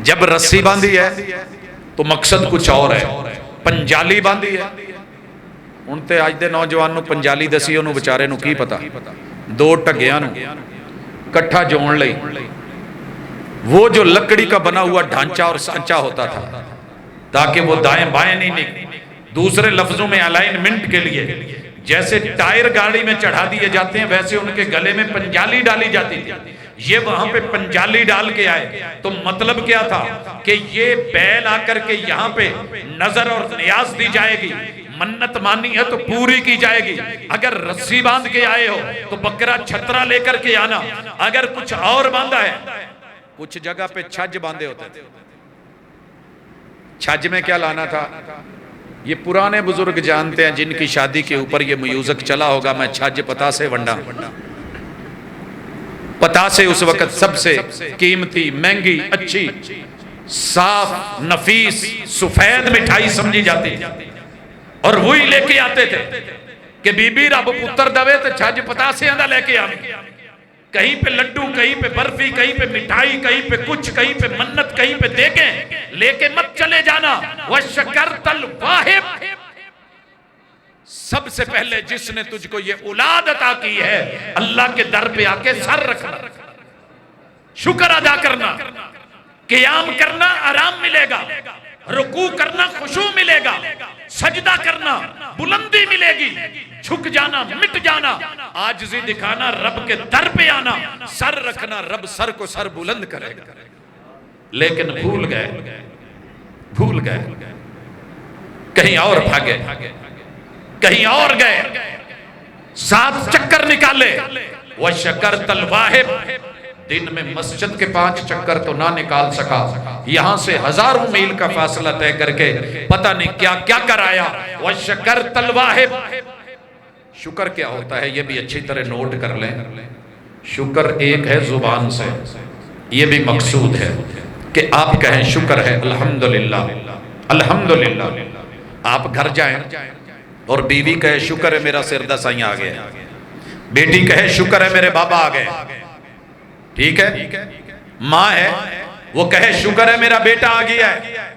جب رسی باندھی ہے تو مقصد کچھ اور ہے، پنجالی باندھی ہے. ہن تے اج دے نوجوان نو پنجالی دسی انہوں بیچارے نو کی پتا، دو ٹگیاں نو کٹھا جوڑ لئی. وہ جو لکڑی کا بنا ہوا ڈھانچہ اور سانچہ ہوتا تھا تاکہ وہ دائیں بائیں نہیں نکلے. دوسرے لفظوں میں الائنمنٹ کے لیے جیسے ٹائر گاڑی میں چڑھا دیے جاتے ہیں ویسے ان کے گلے میں پنجالی ڈالی جاتی تھی. یہ وہاں پہ پنجالی ڈال کے آئے تو مطلب کیا تھا کہ یہ بیل آ کر کے یہاں پہ نظر اور نیاز دی جائے گی، منت مانی ہے تو پوری کی جائے گی. اگر رسی باندھ کے آئے ہو تو بکرا چھترا لے کر کے آنا. اگر کچھ اور باندھا ہے، کچھ جگہ پہ چھج باندھے ہوتے تھے. چھج میں کیا لانا تھا؟ یہ پرانے بزرگ جانتے ہیں جن کی شادی کے اوپر یہ میوزک چلا ہوگا. میں چھج پتا سے ونڈا، پتا سے اس وقت سب سے قیمتی، مہنگی، اچھی، صاف، نفیس، سفید مٹھائی سمجھی جاتی اور وہی لے کے آتے تھے کہ بی بی رب پتر دوے تو چھج پتا سے آندہ لے کے آنے. کہیں پہ لڈو، کہیں پہ برفی، کہیں پہ مٹھائی، کہیں پہ کچھ، کہیں پہ منت، کہیں پہ دیکھیں، لے کے مت چلے جانا. وَشَكَرْتَ الْوَاهِبْ، سب سے پہلے جس نے تجھ کو یہ اولاد عطا کی ہے اللہ کے در پہ آ کے سر رکھنا، شکر ادا کرنا، قیام کرنا آرام ملے گا، رکوع کرنا خشوع ملے گا، سجدہ کرنا بلندی ملے گی، جھک جانا، مٹ جانا، عاجزی دکھانا، رب کے در پہ آنا، سر رکھنا، رب سر کو سر بلند کرے گا. لیکن بھول گئے، کہیں اور بھاگے، کہیں اور گئے، 7 چکر نکالے. وَشَكَرْتَ الْوَاهِبْ، دن میں مسجد کے 5 چکر تو نہ نکال سکا، یہاں سے ہزاروں میل کا فاصلہ طے کر کے پتہ نہیں کیا کیا کرایا. وَشَكَرْتَ الْوَاهِبْ، شکر کیا ہوتا ہے یہ بھی اچھی طرح نوٹ کر لیں. شکر ایک ہے زبان سے، یہ بھی مقصود ہے کہ آپ کہیں شکر ہے الحمدللہ الحمدللہ. آپ گھر جائیں اور بیوی کہے شکر ہے میرا سردہ سائیں آ گیا، بیٹی کہے شکر ہے میرے بابا آ گئے، ٹھیک ہے. ماں ہے وہ کہے شکر ہے میرا بیٹا آ گیا ہے،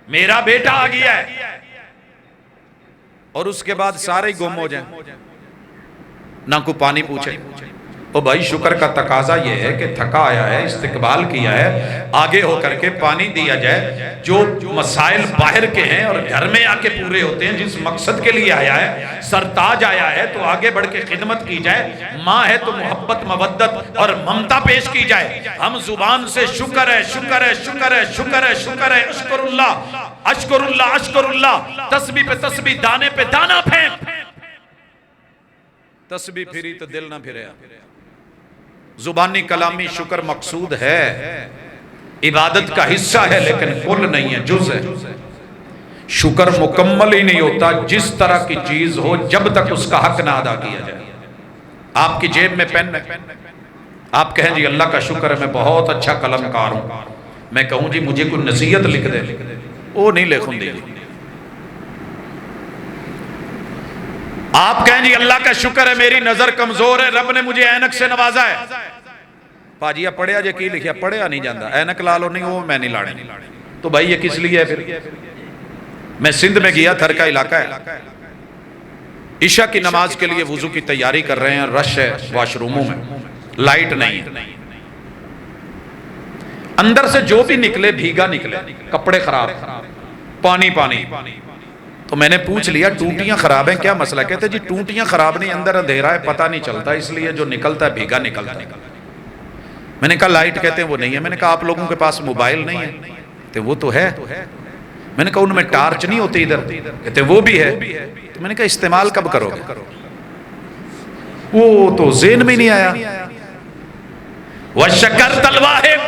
میرا بیٹا آ گیا ہے، اور اس کے بعد سارے گم ہو جائیں، نہ کو پانی پوچھے. او بھائی شکر کا تقاضا یہ ہے کہ تھکا آیا ہے، استقبال کیا ہے، آگے ہو کر کے پانی دیا جائے. جو مسائل باہر کے ہیں اور گھر میں آ کے پورے ہوتے ہیں، جس مقصد کے لیے آیا ہے، سرتاج آیا ہے تو آگے بڑھ کے خدمت کی جائے. ماں ہے تو محبت، مودت اور ممتا پیش کی جائے. ہم زبان سے شکر ہے شکر ہے شکر ہے شکر ہے شکر ہے، اشکر اللہ اشکر اللہ اشکر اللہ، تسبیح پہ تسبیح، دانے پہ دانہ پھینک. تسبیح پھری تو دل نہ پھریا. زبانی کلامی شکر مقصود ہے، عبادت کا حصہ ہے لیکن کل نہیں ہے، جز ہے. شکر مکمل ہی نہیں ہوتا جس طرح کی چیز ہو جب تک اس کا حق نہ ادا کیا جائے. آپ کی جیب میں پین ہے، آپ کہیں جی اللہ کا شکر ہے میں بہت اچھا قلم کار ہوں، میں کہوں جی مجھے کوئی نصیحت لکھ دے، وہ نہیں لکھوں دی. آپ کہیں جی اللہ کا شکر ہے میری نظر کمزور ہے، رب نے مجھے اینک سے نوازا ہے. پاجی آپ پڑھیا جے کی لکھیا؟ پڑھیا نہیں جاندہ، اینک لالو نہیں، وہ میں نہیں لانے. تو بھائی یہ کس لیے ہے پھر؟ میں سندھ میں گیا، تھر کا علاقہ ہے، عشاء کی نماز کے لیے وضو کی تیاری کر رہے ہیں، رش ہے واش روموں میں، لائٹ نہیں ہے، اندر سے جو بھی نکلے بھیگا نکلے، کپڑے خراب، پانی پانی. تو میں نے پوچھ لیا ٹوٹیاں خراب ہیں کیا مسئلہ؟ کہتے جی ٹوٹیاں خراب نہیں، اندر اندھیرا ہے پتہ نہیں چلتا، اس لیے جو نکلتا ہے بھیگا نکلتا ہے. میں نے کہا لائٹ کہتے ہیں وہ نہیں ہے. میں نے کہا آپ لوگوں کے پاس موبائل نہیں ہے؟ کہتے وہ تو ہے. میں نے کہا ان میں ٹارچ نہیں ہوتی ادھر؟ کہتے وہ بھی ہے. تو میں نے کہا استعمال کب کرو گے؟ وہ تو ذہن میں نہیں آیا. وَشَكَرْتَ الْوَاهِبْ،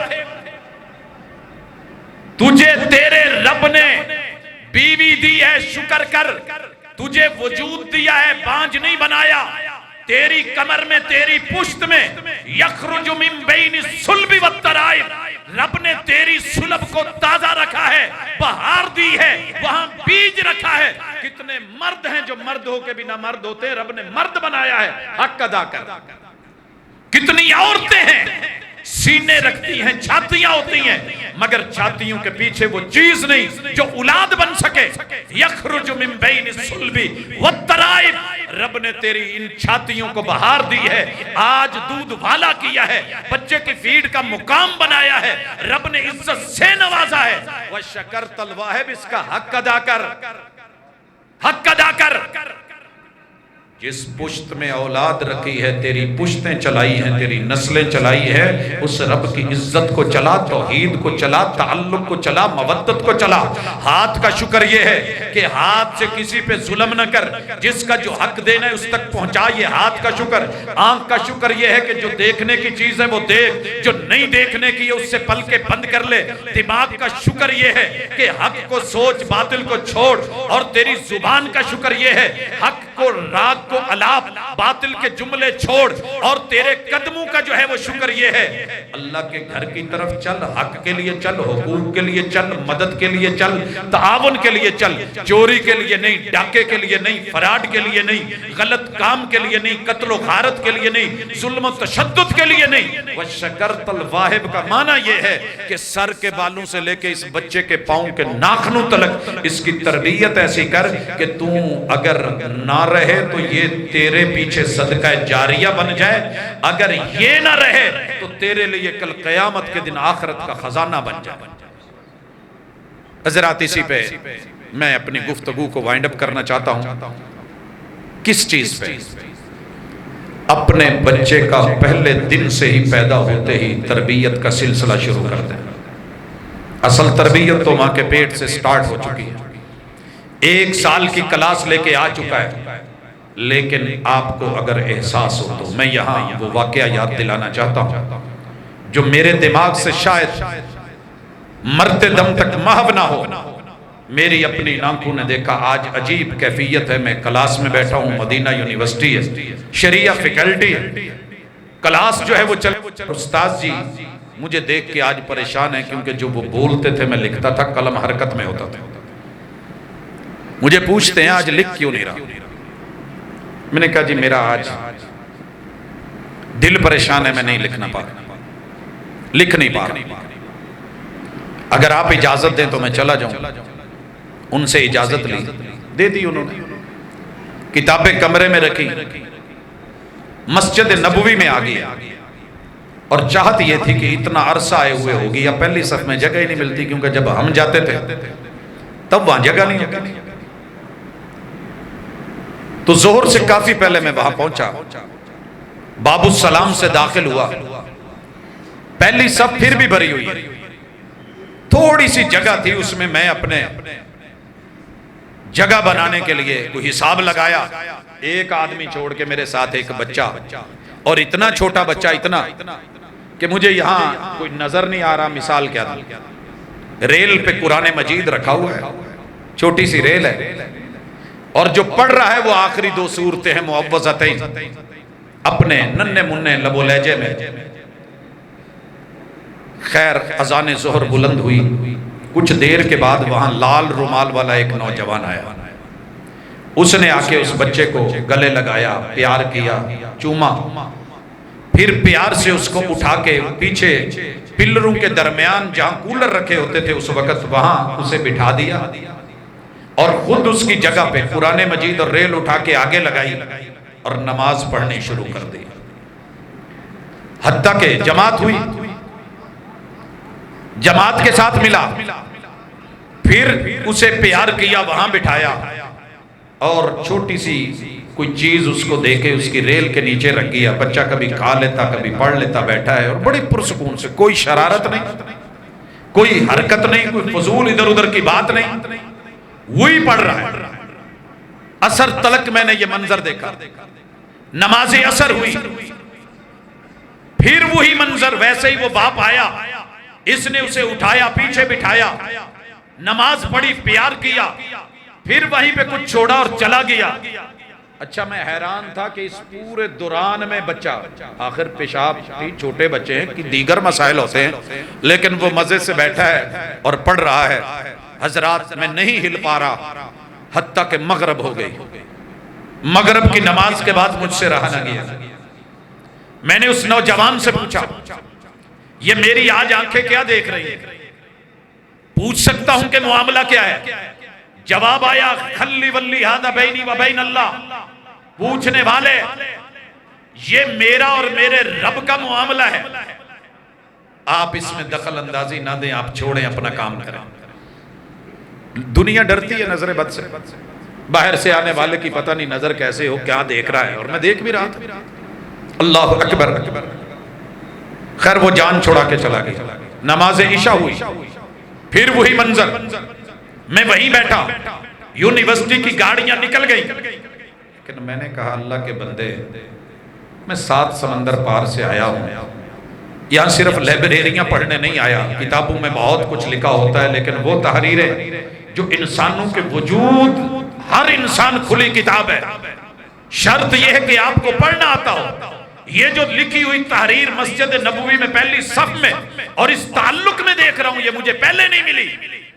تجھے تیرے رب نے بیوی دی ہے شکر کر، تجھے وجود دیا ہے بانج نہیں بنایا، تیری کمر میں تیری پشت میں یخرج من بین الصلب والترائب، رب نے تیری صلب کو تازہ رکھا ہے، بہار دی ہے، وہاں بیج رکھا ہے۔ کتنے مرد ہیں جو مرد ہو کے بھی نہ مرد ہوتے ہیں، رب نے مرد بنایا ہے، حق ادا کر۔ کتنی عورتیں ہیں سینے رکھتی ہیں، چھاتیاں ہوتی ہیں، مگر چھاتیوں کے پیچھے وہ چیز نہیں جو اولاد بن سکے۔ یخرج من بین الصلب والترائب، رب نے تیری ان چھاتیوں کو بہار دی ہے، آج دودھ والا کیا ہے، بچے کی فیڈ کا مقام بنایا ہے، رب نے عزت سے نوازا ہے۔ وَشَكَرْتَ الْوَاهِبِ، اس کا حق ادا کر، حق ادا کر۔ جس پشت میں اولاد رکھی ہے، تیری پشتیں چلائی ہیں، تیری نسلیں چلائی ہے، اس رب کی عزت کو چلا، توحید کو چلا، تعلق کو چلا، مودت کو چلا۔ ہاتھ کا شکر یہ ہے کہ ہاتھ سے کسی پہ ظلم نہ کر، جس کا جو حق دینا ہے اس تک پہنچا، یہ ہاتھ کا شکر۔ آنکھ کا شکر یہ ہے کہ جو دیکھنے کی چیز ہے وہ دیکھ، جو نہیں دیکھنے کی ہے اس سے پلکیں بند کر لے۔ دماغ کا شکر یہ ہے کہ حق کو سوچ، باطل کو چھوڑ، اور تیری زبان کا شکر یہ ہے حق کو، راگ کو الاپ، باطل کے جملے چھوڑ، اور تیرے قدموں کا جو ہے وہ شکر یہ ہے اللہ کے گھر کی طرف چل، حق کے لیے چل، حقوق کے لیے چل، مدد کے لیے چل، تعاون کے لیے چل، چوری کے لیے نہیں، ڈاکے کے لیے نہیں، فراڈ کے لیے نہیں، غلط کام کے لیے نہیں، قتل و غارت کے لیے نہیں، ظلم و تشدد کے لیے نہیں۔ وَشَكَرْتَ الْوَاهِبِ کا معنی یہ ہے کہ سر کے بالوں سے لے کے اس بچے کے پاؤں کے ناخنوں تلک اس کی تربیت ایسی کر کہ تو اگر نہ رہے تو یہ تیرے پیچھے صدقہ جاریہ بن جائے، اگر یہ نہ رہے تو تیرے لیے کل قیامت کے دن آخرت کا خزانہ بن جائے۔ حضرات اسی پہ میں اپنی گفتگو کو وائنڈ اپ کرنا چاہتا ہوں۔ کس چیز پہ؟ اپنے بچے کا پہلے دن سے ہی پیدا ہوتے ہی تربیت کا سلسلہ شروع کر دیں۔ اصل تربیت تو ماں کے پیٹ سے سٹارٹ ہو چکی ہے، 1 سال کی کلاس لے کے آ چکا ہے، لیکن آپ کو اگر احساس ہو تو میں یہاں وہ واقعہ یاد دلانا چاہتا ہوں جو میرے دماغ سے شاید مرتے دم تک محو نہ ہو۔ میری اپنی آنکھوں نے دیکھا، آج عجیب کیفیت ہے، میں کلاس میں بیٹھا ہوں، مدینہ یونیورسٹی ہے، شریعہ فیکلٹی ہے، کلاس جو ہے وہ چلے، استاذ جی مجھے دیکھ کے آج پریشان ہے کیونکہ جو وہ بولتے تھے میں لکھتا تھا، قلم حرکت میں ہوتا تھا، مجھے پوچھتے ہیں آج لکھ کیوں نہیں رہا؟ میں نے کہا جی میرا آج دل پریشان ہے، میں نہیں لکھ نہیں پا رہا، اگر آپ اجازت دیں تو میں چلا جاؤں۔ ان سے اجازت لی، دے دی انہوں نے، کتابیں کمرے میں رکھی، مسجد نبوی میں آ گیا، اور چاہت یہ تھی کہ اتنا عرصہ آئے ہوئے ہوگی، یا پہلی صف میں جگہ ہی نہیں ملتی، کیونکہ جب ہم جاتے تھے تب وہاں جگہ نہیں ہوتی، تو ظہر سے کافی پہلے میں وہاں پہنچا، باب السلام سے داخل ہوا، پہلی صف پھر بھی بھری ہوئی، تھوڑی سی جگہ تھی، اس میں میں اپنے جگہ بنانے کے لیے کوئی حساب لگایا، ایک آدمی چھوڑ کے میرے ساتھ ایک بچہ، اور اتنا چھوٹا بچہ، اتنا کہ مجھے یہاں کوئی نظر نہیں آ رہا، مثال کیا تھی، ریل پہ قرآن مجید رکھا ہوا ہے، چھوٹی سی ریل ہے، اور جو پڑھ رہا ہے وہ آخری 2 سورتیں ہیں معوذتین، اپنے ننھے منھے لب و لہجے میں۔ خیر اذان ظہر بلند ہوئی، کچھ دیر کے بعد وہاں لال رومال والا ایک نوجوان آیا، اس نے آ کے اس بچے کو گلے لگایا، پیار کیا، چوما، پھر پیار سے اس کو اٹھا کے پیچھے پلروں کے درمیان جہاں کولر رکھے ہوتے تھے اس وقت وہاں اسے بٹھا دیا، اور خود اس کی جگہ پہ قرآن مجید اور ریل اٹھا کے آگے لگائی اور نماز پڑھنی شروع کر دی، حتیٰ کہ جماعت ہوئی، جماعت کے ساتھ ملا، پھر اسے پیار کیا، وہاں بٹھایا، اور چھوٹی سی کوئی چیز اس کو دے کے اس کی ریل کے نیچے رکھ گیا، بچہ کبھی کھا لیتا کبھی پڑھ لیتا، بیٹھا ہے، اور بڑی پرسکون سے، کوئی شرارت نہیں، کوئی حرکت نہیں، کوئی فضول ادھر ادھر کی بات نہیں، وہی پڑھ رہا ہے۔ عصر تلک میں نے یہ منظر دیکھا، نماز عصر ہوئی، پھر وہی منظر، ویسے ہی وہ باپ آیا، اس نے اسے اٹھایا، پیچھے بٹھایا، نماز پڑھی، پیار کیا، پھر وہیں پہ کچھ چھوڑا اور چلا گیا۔ اچھا میں حیران تھا کہ اس پورے دوران میں بچہ، آخر پیشاب تھی، چھوٹے بچے ہیں کہ دیگر مسائل ہوتے ہیں، لیکن وہ مزے سے بیٹھا ہے اور پڑھ رہا ہے. حضرات میں نہیں ہل پا رہا حتیٰ کہ مغرب ہو گئی. مغرب کی نماز کے بعد مجھ سے رہا نہ گیا. میں نے اس نوجوان سے پوچھا یہ میری آج آنکھیں کیا دیکھ رہی ہیں؟ پوچھ سکتا ہوں کہ معاملہ کیا ہے؟ جواب آیا خلی ولی ھذا بینی و بین اللہ. پوچھنے والے یہ میرا اور میرے رب کا معاملہ ہے، آپ اس میں دخل اندازی نہ دیں، آپ چھوڑیں، اپنا کام کریں. دنیا ڈرتی ہے نظر بد سے، باہر سے آنے والے کی پتہ نہیں نظر کیسے ہو، کیا دیکھ رہا ہے، اور میں دیکھ بھی رہا تھا. اللہ اکبر. خیر وہ جان چھوڑا کے چلا گیا. نماز عشاء ہوئی، پھر وہی منظر، میں وہیں بیٹھا، یونیورسٹی کی گاڑیاں نکل گئی. لیکن میں نے کہا اللہ کے بندے، میں 7 سمندر پار سے آیا ہوں، یہاں صرف لائبریریاں پڑھنے نہیں آیا. کتابوں میں بہت کچھ لکھا ہوتا ہے، لیکن وہ تحریریں جو انسانوں کے وجود، ہر انسان کھلی کتاب ہے. شرط یہ ہے کہ آپ کو پڑھنا آتا ہو. یہ جو لکھی ہوئی تحریر مسجد نبوی میں پہلی صف میں اور اس تعلق میں دیکھ رہا ہوں، یہ مجھے پہلے نہیں ملی.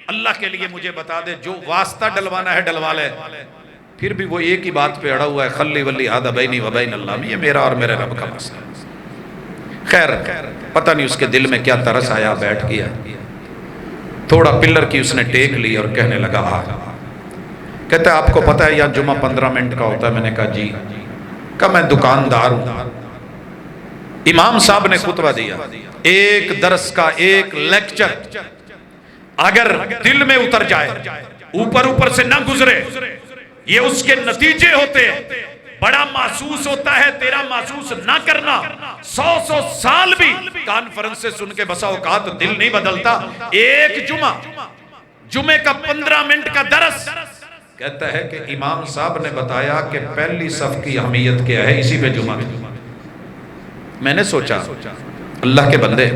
اللہ کے لیے مجھے بتا دے، جو واسطہ ڈلوانا ہے ڈلوا لے. پھر بھی وہ ایک ہی بات پہ اڑا ہوا ہے، خلی ولی ھذا بینی و بین اللہ. یہ میرا اور میرے رب کا مسئلہ. خیر پتہ نہیں اس کے دل میں کیا ترس آیا، بیٹھ گیا. تھوڑا پلر کی اس نے ٹیک لی اور کہنے لگا کہتا ہے آپ کو پتہ ہے یہاں جمعہ 15 منٹ کا ہوتا ہے؟ میں نے کہا جی. کہ میں دکاندار ہوں. امام صاحب نے خطبہ دیا، ایک درس کا ایک لیکچر اگر دل میں اتر جائے، اوپر سے نہ گزرے، یہ اس کے نتیجے ہوتے ہیں. بڑا محسوس ہوتا ہے، تیرا محسوس نہ کرنا. 100 سال بھی کانفرنس سے سن کے بسا اوقات دل نہیں بدلتا. ایک جمعے کا 15 منٹ کا درس. کہتا ہے کہ امام صاحب نے بتایا کہ پہلی صف کی اہمیت کیا ہے، اسی پہ جمعہ. میں نے سوچا اللہ کے بندے،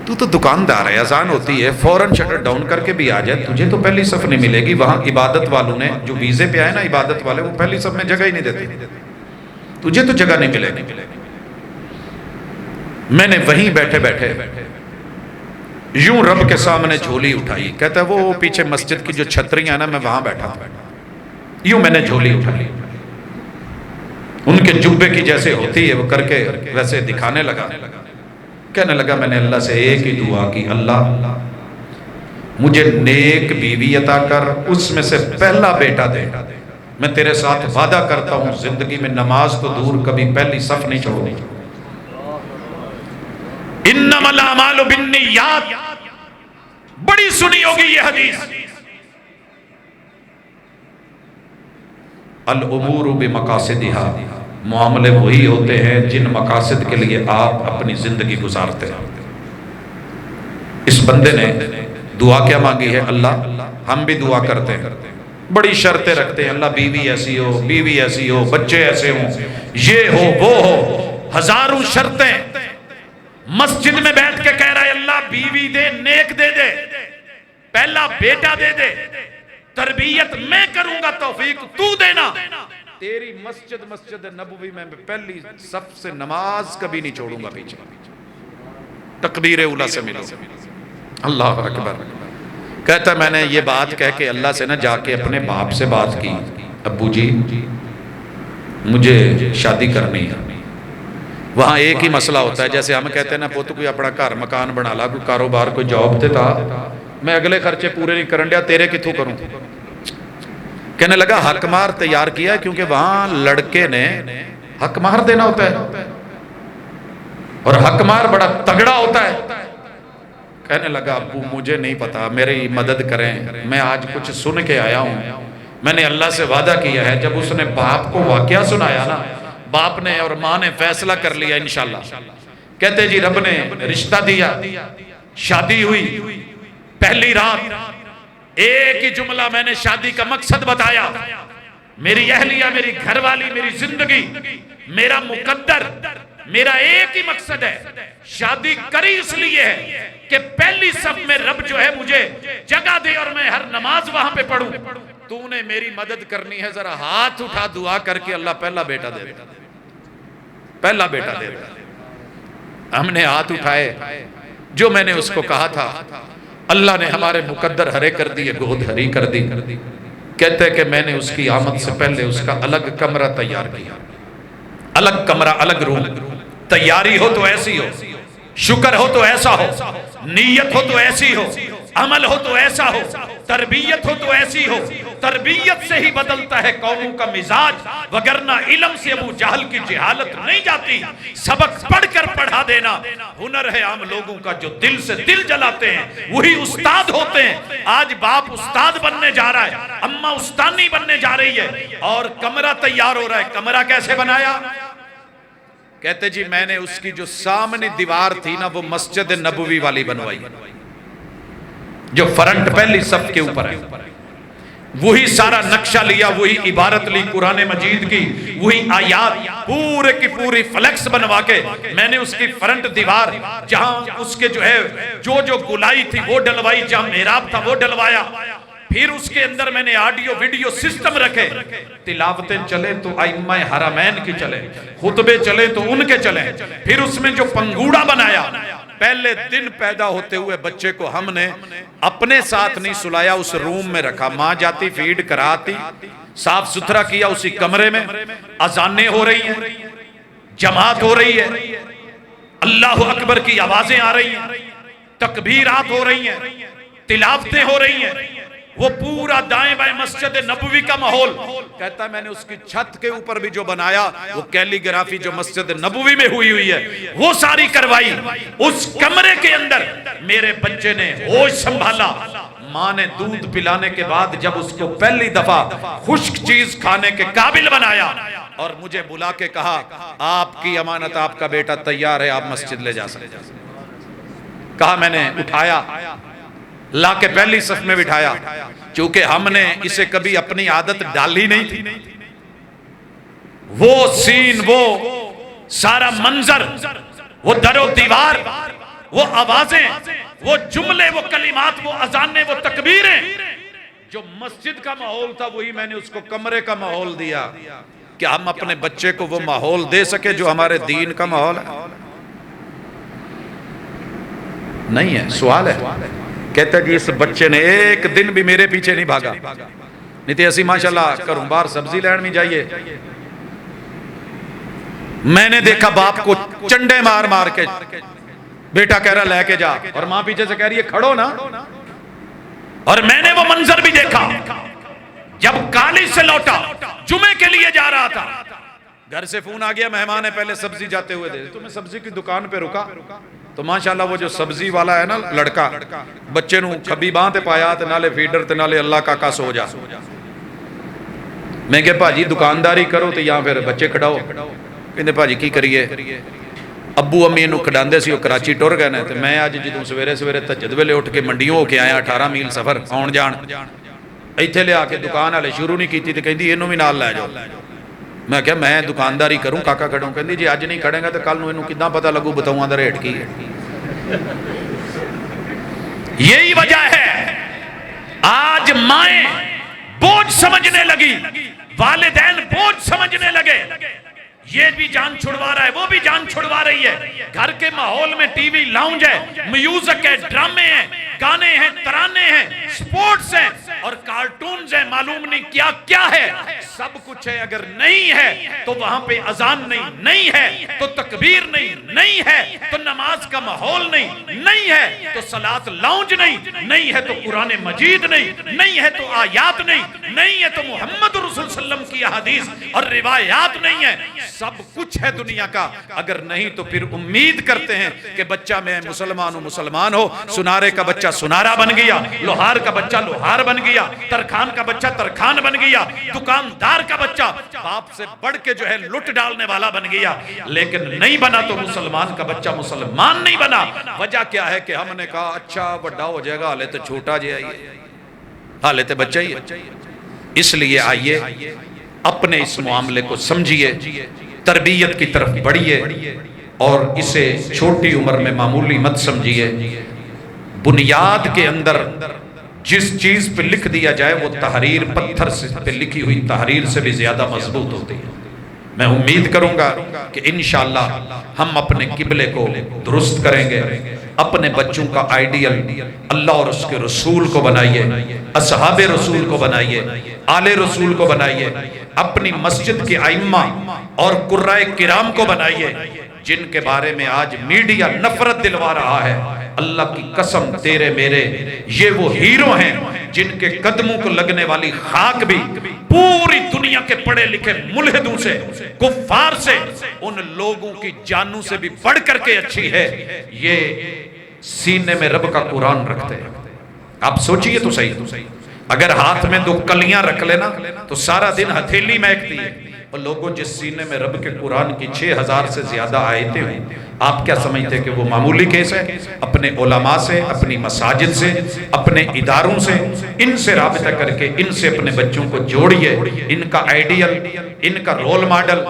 تو دکاندار ہے، اذان ہوتی ہے فوراً شٹر ڈاؤن کر کے بھی آ جائے، تجھے تو پہلی صف نہیں ملے گی. وہاں عبادت والوں نے جو ویزے پہ آئے نا، عبادت والے، وہ پہلی صف میں جگہ ہی نہیں دیتے، تجھے تو جگہ نہیں ملے گی. میں نے وہیں بیٹھے بیٹھے یوں رب کے سامنے جھولی اٹھائی. کہتا ہے وہ پیچھے مسجد کی جو چھتریاں نا، میں وہاں بیٹھا تھا، یوں میں نے جھولی اٹھائی، ان کے جبے کی جیسے ہوتی ہے وہ کر کے ویسے دکھانے لگا. کہنے لگا میں نے اللہ سے ایک ہی دعا کی، اللہ مجھے نیک بیوی عطا کر، اس میں سے پہلا بیٹا دے. میں تیرے ساتھ وعدہ کرتا ہوں زندگی میں نماز تو دور، کبھی پہلی صف نہیں چھوڑوں. انما الاعمال بالنیات، بڑی سنی ہوگی یہ حدیث. الامور بمقاصدها، معاملے وہی ہوتے ہیں جن مقاصد کے لیے آپ اپنی زندگی گزارتے ہیں. اس بندے نے دعا کیا مانگی ہے؟ اللہ ہم بھی دعا کرتے ہیں، بڑی شرطیں رکھتے ہیں، اللہ بیوی ایسی ہو، بیوی ایسی ہو، بچے ایسے ہوں، یہ ہو وہ ہو، ہزاروں شرطیں. مسجد میں بیٹھ کے کہہ رہا ہے اللہ بیوی دے، نیک دے دے، پہلا بیٹا دے دے، تربیت میں کروں گا، توفیق تو دینا. تیری مسجد نبوی میں پہلی صف سے نماز کبھی نہیں چھوڑوں گا پیچھے. تکبیر اولا سے ملو. اللہ اکبر. کہتا میں نے یہ بات کہہ کے اللہ سے نہ جا کے اپنے باپ سے بات کی، ابو جی مجھے شادی کرنی ہے. وہاں ایک ہی مسئلہ ہوتا ہے، جیسے ہم کہتے ہیں نا پوت کوئی اپنا گھر مکان بنا لا، کوئی کاروبار کوئی جاب تے تھا، میں اگلے خرچے پورے نہیں کرن دیا، تیرے کتوں کروں. کہنے لگا حق مار تیار کیا، کیونکہ وہاں لڑکے نے حق مار دینا ہوتا ہے اور حق مار بڑا تگڑا ہوتا ہے. کہنے لگا ابو مجھے نہیں پتا، میری مدد کریں، میں آج کچھ سن کے آیا ہوں. میں نے اللہ سے وعدہ کیا ہے، جب اس نے باپ کو واقعہ سنایا نا، باپ نے اور ماں نے فیصلہ کر لیا انشاءاللہ. کہتے جی رب نے رشتہ دیا، شادی ہوئی. پہلی رات ایک ہی جملہ میں نے شادی کا مقصد بتایا، میری اہلیہ، میری گھر والی، میری زندگی، میرا مقدر، میرا ایک ہی مقصد ہے. شادی کری اس لیے ہے کہ پہلی صف میں رب جو ہے مجھے جگہ دے اور میں ہر نماز وہاں پہ پڑھوں. تو نے میری مدد کرنی ہے ذرا ہاتھ اٹھا دعا کر کے اللہ پہلا بیٹا دے دے، پہلا بیٹا دے دے۔ ہم نے ہاتھ اٹھائے، جو میں نے اس کو کہا تھا اللہ نے ہمارے مقدر ہرے کر دیے، گود ہری کر دی۔ کہتے کہ میں نے اس کی آمد سے پہلے اس کا الگ کمرہ تیار کیا، الگ کمرہ، الگ روم۔ تیاری ہو تو ایسی ہو، شکر ہو تو ایسا ہو، نیت ہو تو ایسی ہو، عمل ہو تو ایسا ہو، تربیت ہو تو ایسی ہو۔ تربیت سے ہی بدلتا ہے قوموں کا مزاج، وگرنہ علم سے ابو جہل کی جہالت نہیں جاتی۔ سبق پڑھ کر پڑھا دینا ہنر ہے عام لوگوں کا، جو دل سے دل جلاتے ہیں وہی استاد ہوتے ہیں۔ آج باپ استاد بننے جا رہا ہے، اماں استانی بننے جا رہی ہے، اور کمرہ تیار ہو رہا ہے۔ کمرہ کیسے بنایا؟ کہتے جی میں نے اس کی جو سامنے دیوار تھی نا وہ مسجد نبوی والی بنوائی، جو فرنٹ پہلی صف کے اوپر ہے، وہی سارا نقشہ لیا، وہی عبارت لی قرآن مجید کی، وہی آیات پورے کی پوری فلیکس بنوا کے میں نے اس کی فرنٹ دیوار، جہاں اس کے جو ہے جو گلائی تھی وہ ڈلوائی، جہاں محراب تھا وہ ڈلوایا۔ پھر اس کے اندر میں نے آڈیو ویڈیو سسٹم رکھے، تلاوتیں چلیں تو ائمہ حرمین کی چلیں، خطبے چلیں تو ان کے چلیں۔ پھر اس میں جو پنگوڑا بنایا، پہلے دن پیدا ہوتے ہوئے بچے کو ہم نے اپنے ساتھ نہیں سلایا، اس روم میں رکھا، ماں جاتی فیڈ کراتی، صاف ستھرا کیا اسی کمرے میں۔ اذانیں ہو رہی ہیں، جماعت ہو رہی ہے، اللہ اکبر کی آوازیں آ رہی ہیں، تکبیرات ہو رہی ہیں، تلاوتیں ہو رہی ہیں، وہ پورا دائیں بائیں مسجد نبوی کا ماحول۔ کہتا ہے میں نے اس کی چھت کے اوپر بھی جو بنایا وہ کیلی گرافی جو مسجد نبوی میں ہوئی ہے وہ ساری کروائی۔ اس کمرے کے اندر میرے بچے نے ہوش سنبھالا، ماں نے دودھ پلانے کے بعد جب اس کو پہلی دفعہ خشک چیز کھانے کے قابل بنایا اور مجھے بلا کے کہا آپ کی امانت، آپ کا بیٹا تیار ہے، آپ مسجد لے جا سکتے ہیں۔ کہا میں نے اٹھایا، لا کے پہلی صف میں بٹھایا، چونکہ ہم نے اسے کبھی اپنی عادت ڈالی نہیں تھی۔ وہ سین، وہ سارا منظر، وہ در و دیوار، وہ آوازیں، وہ جملے، وہ کلمات، وہ اذانیں، وہ تکبیریں، جو مسجد کا ماحول تھا وہی میں نے اس کو کمرے کا ماحول دیا کہ ہم اپنے بچے کو وہ ماحول دے سکے جو ہمارے دین کا ماحول ہے۔ نہیں ہے، سوال ہے۔ کہتا ہے جی اس بچے نے ایک دن بھی میرے پیچھے نہیں بھاگا، نہیں تو ایسی ماشاءاللہ کروں بار سبزی لین میں جائیے، میں نے دیکھا باپ کو چنڈے مار مار کے بیٹا کہہ رہا لے کے جا، اور ماں پیچھے سے کہہ رہی ہے کھڑو نا۔ اور میں نے وہ منظر بھی دیکھا جب کالج سے لوٹا، جمعے کے لیے جا رہا تھا، گھر سے فون آ گیا مہمان ہے، پہلے سبزی جاتے ہوئے دے، تو میں سبزی کی دکان پہ رکا تو ماشاءاللہ وہ جو سبزی والا ہے نا لڑکا، بچے نو کبھی باں تے پایا تے نالے فیڈر تے نالے اللہ کا سو جا۔ میں کہ بھاجی دکانداری کرو تے یہاں پھر بچے کھڑاؤ، کہندے بھاجی کی کریے، ابو امی نو کھڑاندے سی، وہ کراچی ٹر گئے نے، تے میں آج جدوں سویرے سویرے تہجد ویلے اٹھ کے منڈیوں ہو کے آیا، 18 میل سفر آن جان، ایتھے لے آ کے دکان والے شروع نہیں کیتی تے کہندی اینوں بھی نال لے جاؤ۔ میں کہا میں دکانداری کروں کاکا کھڑوں، کہندی جی اج نہیں کھڑے گا تو کل نو اینوں کداں پتہ لگو بتاؤں دا ریٹ کی ہے۔ یہی وجہ ہے آج مائیں بوجھ سمجھنے لگی، والدین بوجھ سمجھنے لگے، یہ بھی جان چھڑوا رہا ہے، وہ بھی جان چھڑوا رہی ہے۔ گھر کے ماحول میں ٹی وی لاؤنج ہے، میوزک ہے، ڈرامے ہیں، گانے ہیں، ترانے ہیں، سپورٹس ہیں اور کارٹونز ہیں، معلوم نہیں کیا کیا ہے، سب کچھ ہے۔ اگر نہیں ہے تو وہاں پہ اذان نہیں ہے تو تکبیر نہیں ہے تو نماز کا ماحول نہیں ہے تو صلاۃ لاؤنج نہیں ہے تو قرآن مجید نہیں ہے تو آیات نہیں ہے تو محمد رسول صلی اللہ علیہ وسلم کی احادیث اور روایات نہیں ہے، سب کچھ ہے دنیا کا۔ اگر نہیں تو پھر امید کرتے ہیں کہ بچہ میں مسلمان ہو، سنارے کا بچہ سنارا بن گیا، لوہار کا بچہ لوہار بن گیا، ترخان کا بچہ ترخان بن گیا، دکاندار کا بچہ باپ سے بڑھ کے جو ہے لٹ ڈالنے والا بن گیا، لیکن نہیں بنا تو مسلمان کا بچہ مسلمان نہیں بنا۔ وجہ کیا ہے کہ ہم نے کہا اچھا بڑا ہو جائے گا، حالے تو چھوٹا جائے، حالے تو بچہ ہی ہے۔ اس لیے آئیے اپنے اس معاملے کو سمجھیے، تربیت کی طرف بڑھیے اور اسے چھوٹی عمر میں معمولی مت سمجھیے۔ بنیاد کے اندر جس چیز پہ لکھ دیا جائے وہ تحریر پتھر پہ لکھی ہوئی تحریر سے بھی زیادہ مضبوط ہوتی ہے۔ میں امید کروں گا کہ انشاءاللہ ہم اپنے قبلے کو درست کریں گے، اپنے بچوں کا آئیڈیل اللہ اور اس کے رسول کو بنائیے، اصحاب رسول کو بنائیے، آل رسول کو بنائیے، اپنی مسجد کے ائمہ اور قرائے کرام کو بنائیے، جن کے بارے میں آج میڈیا نفرت دلوا رہا ہے۔ اللہ کی قسم تیرے میرے یہ وہ ہیرو ہیں جن کے قدموں کو لگنے والی خاک بھی پوری دنیا کے پڑھے لکھے ملحدوں سے، کفار سے، ان لوگوں کی جانوں سے بھی بڑھ کر کے اچھی ہے۔ یہ سینے میں رب کا قرآن رکھتے ہیں۔ آپ سوچئے تو صحیح، اگر ہاتھ میں 2 کلیاں رکھ لینا تو سارا دن ہتھیلی مہکتی ہے، اور لوگوں جس سینے میں رب کے قرآن کی 6000 سے زیادہ آیتیں ہیں، آپ کیا سمجھتے کہ وہ معمولی کیس ہے؟ اپنے علماء سے، اپنی مساجد سے، اپنے اداروں سے، ان سے رابطہ کر کے ان سے اپنے بچوں کو جوڑیے، ان کا آئیڈیل، ان کا رول ماڈل،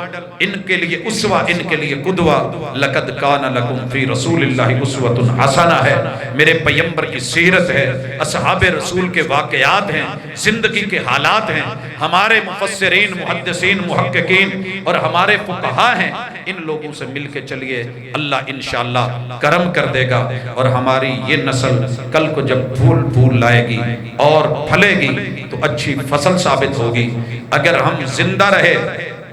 ان کے لیے اسوہ، ان کے لیے قدوہ۔ لَقَدْ كَانَ لَكُمْ فِي رَسُولِ اللَّهِ أُسْوَةٌ حَسَنَةٌ ہے، میرے پیغمبر کی سیرت ہے، اصحاب رسول کے واقعات ہیں، زندگی کے حالات ہیں، ہمارے مفسرین، محدثین، محققین اور ہمارے فقہاء ہیں، ان لوگوں سے مل کے چلیے، اللہ انشاءاللہ کرم کر دے گا، اور ہماری یہ نسل کل کو جب پھول لائے گی اور پھلے گی تو اچھی فصل ثابت ہوگی۔ اگر ہم زندہ رہے،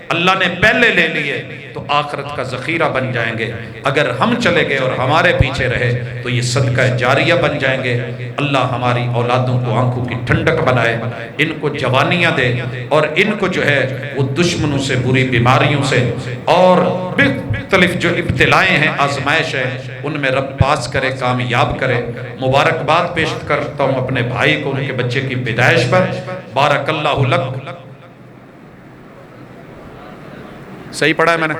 اللہ نے پہلے لے لیے تو آخرت کا ذخیرہ بن جائیں گے، اگر ہم چلے گئے اور ہمارے پیچھے رہے تو یہ صدقہ جاریہ بن جائیں گے۔ اللہ ہماری اولادوں کو آنکھوں کی ٹھنڈک بنائے، ان کو جوانیاں دے، اور ان کو جو ہے وہ دشمنوں سے، بری بیماریوں سے اور مختلف جو ابتلائیں ہیں، آزمائش ہے، ان میں رب پاس کرے، کامیاب کرے۔ مبارکباد پیش کرتا ہوں اپنے بھائی کو ان کے بچے کی پیدائش پر۔ بارک اللہ لک، صحیح پڑھا ہے میں نے؟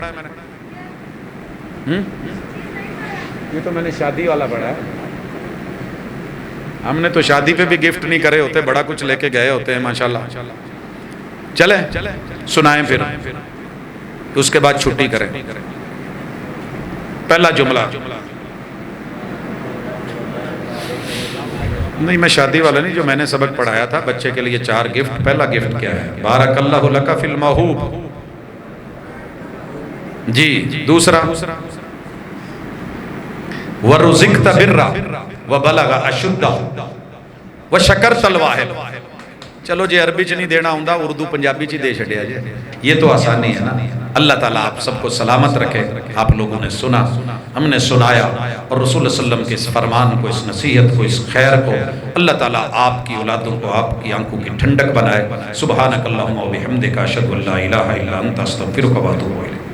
یہ تو میں نے شادی والا پڑھا ہے، ہم نے تو شادی پہ بھی گفٹ نہیں کرے ہوتے، بڑا کچھ لے کے گئے ہوتے ہیں ماشاءاللہ۔ چلیں سنائیں پھر، اس کے بعد چھٹی کریں۔ پہلا جملہ نہیں، میں شادی والا نہیں، جو میں نے سبق پڑھایا تھا بچے کے لیے 4 گفٹ۔ پہلا گفٹ کیا ہے؟ بارک اللہ لک فی الموہوب، جی۔ دوسرا وَرُزِقْتَ بِرًّا وَبَلَغَ أَشُدَّهُ وَشَكَرْتَ الْوَاحِدَ۔ چلو جی عربی چ نہیں دینا ہوں، اردو پنجابی چ دے چھڑیا جی، یہ تو آسانی ہے نا۔ اللہ تعالیٰ آپ سب کو سلامت رکھے۔ آپ لوگوں نے سنا، ہم نے سنایا، اور رسول اللہ صلی اللہ علیہ وسلم کے اس فرمان کو، اس نصیحت کو، اس خیر کو اللہ تعالیٰ آپ کی اولادوں کو، آپ کی آنکھوں کی ٹھنڈک بنائے۔ سبحانک اللہم و بحمدک، اشہد ان لا الہ الا انت، استغفرک و اتوب الیک۔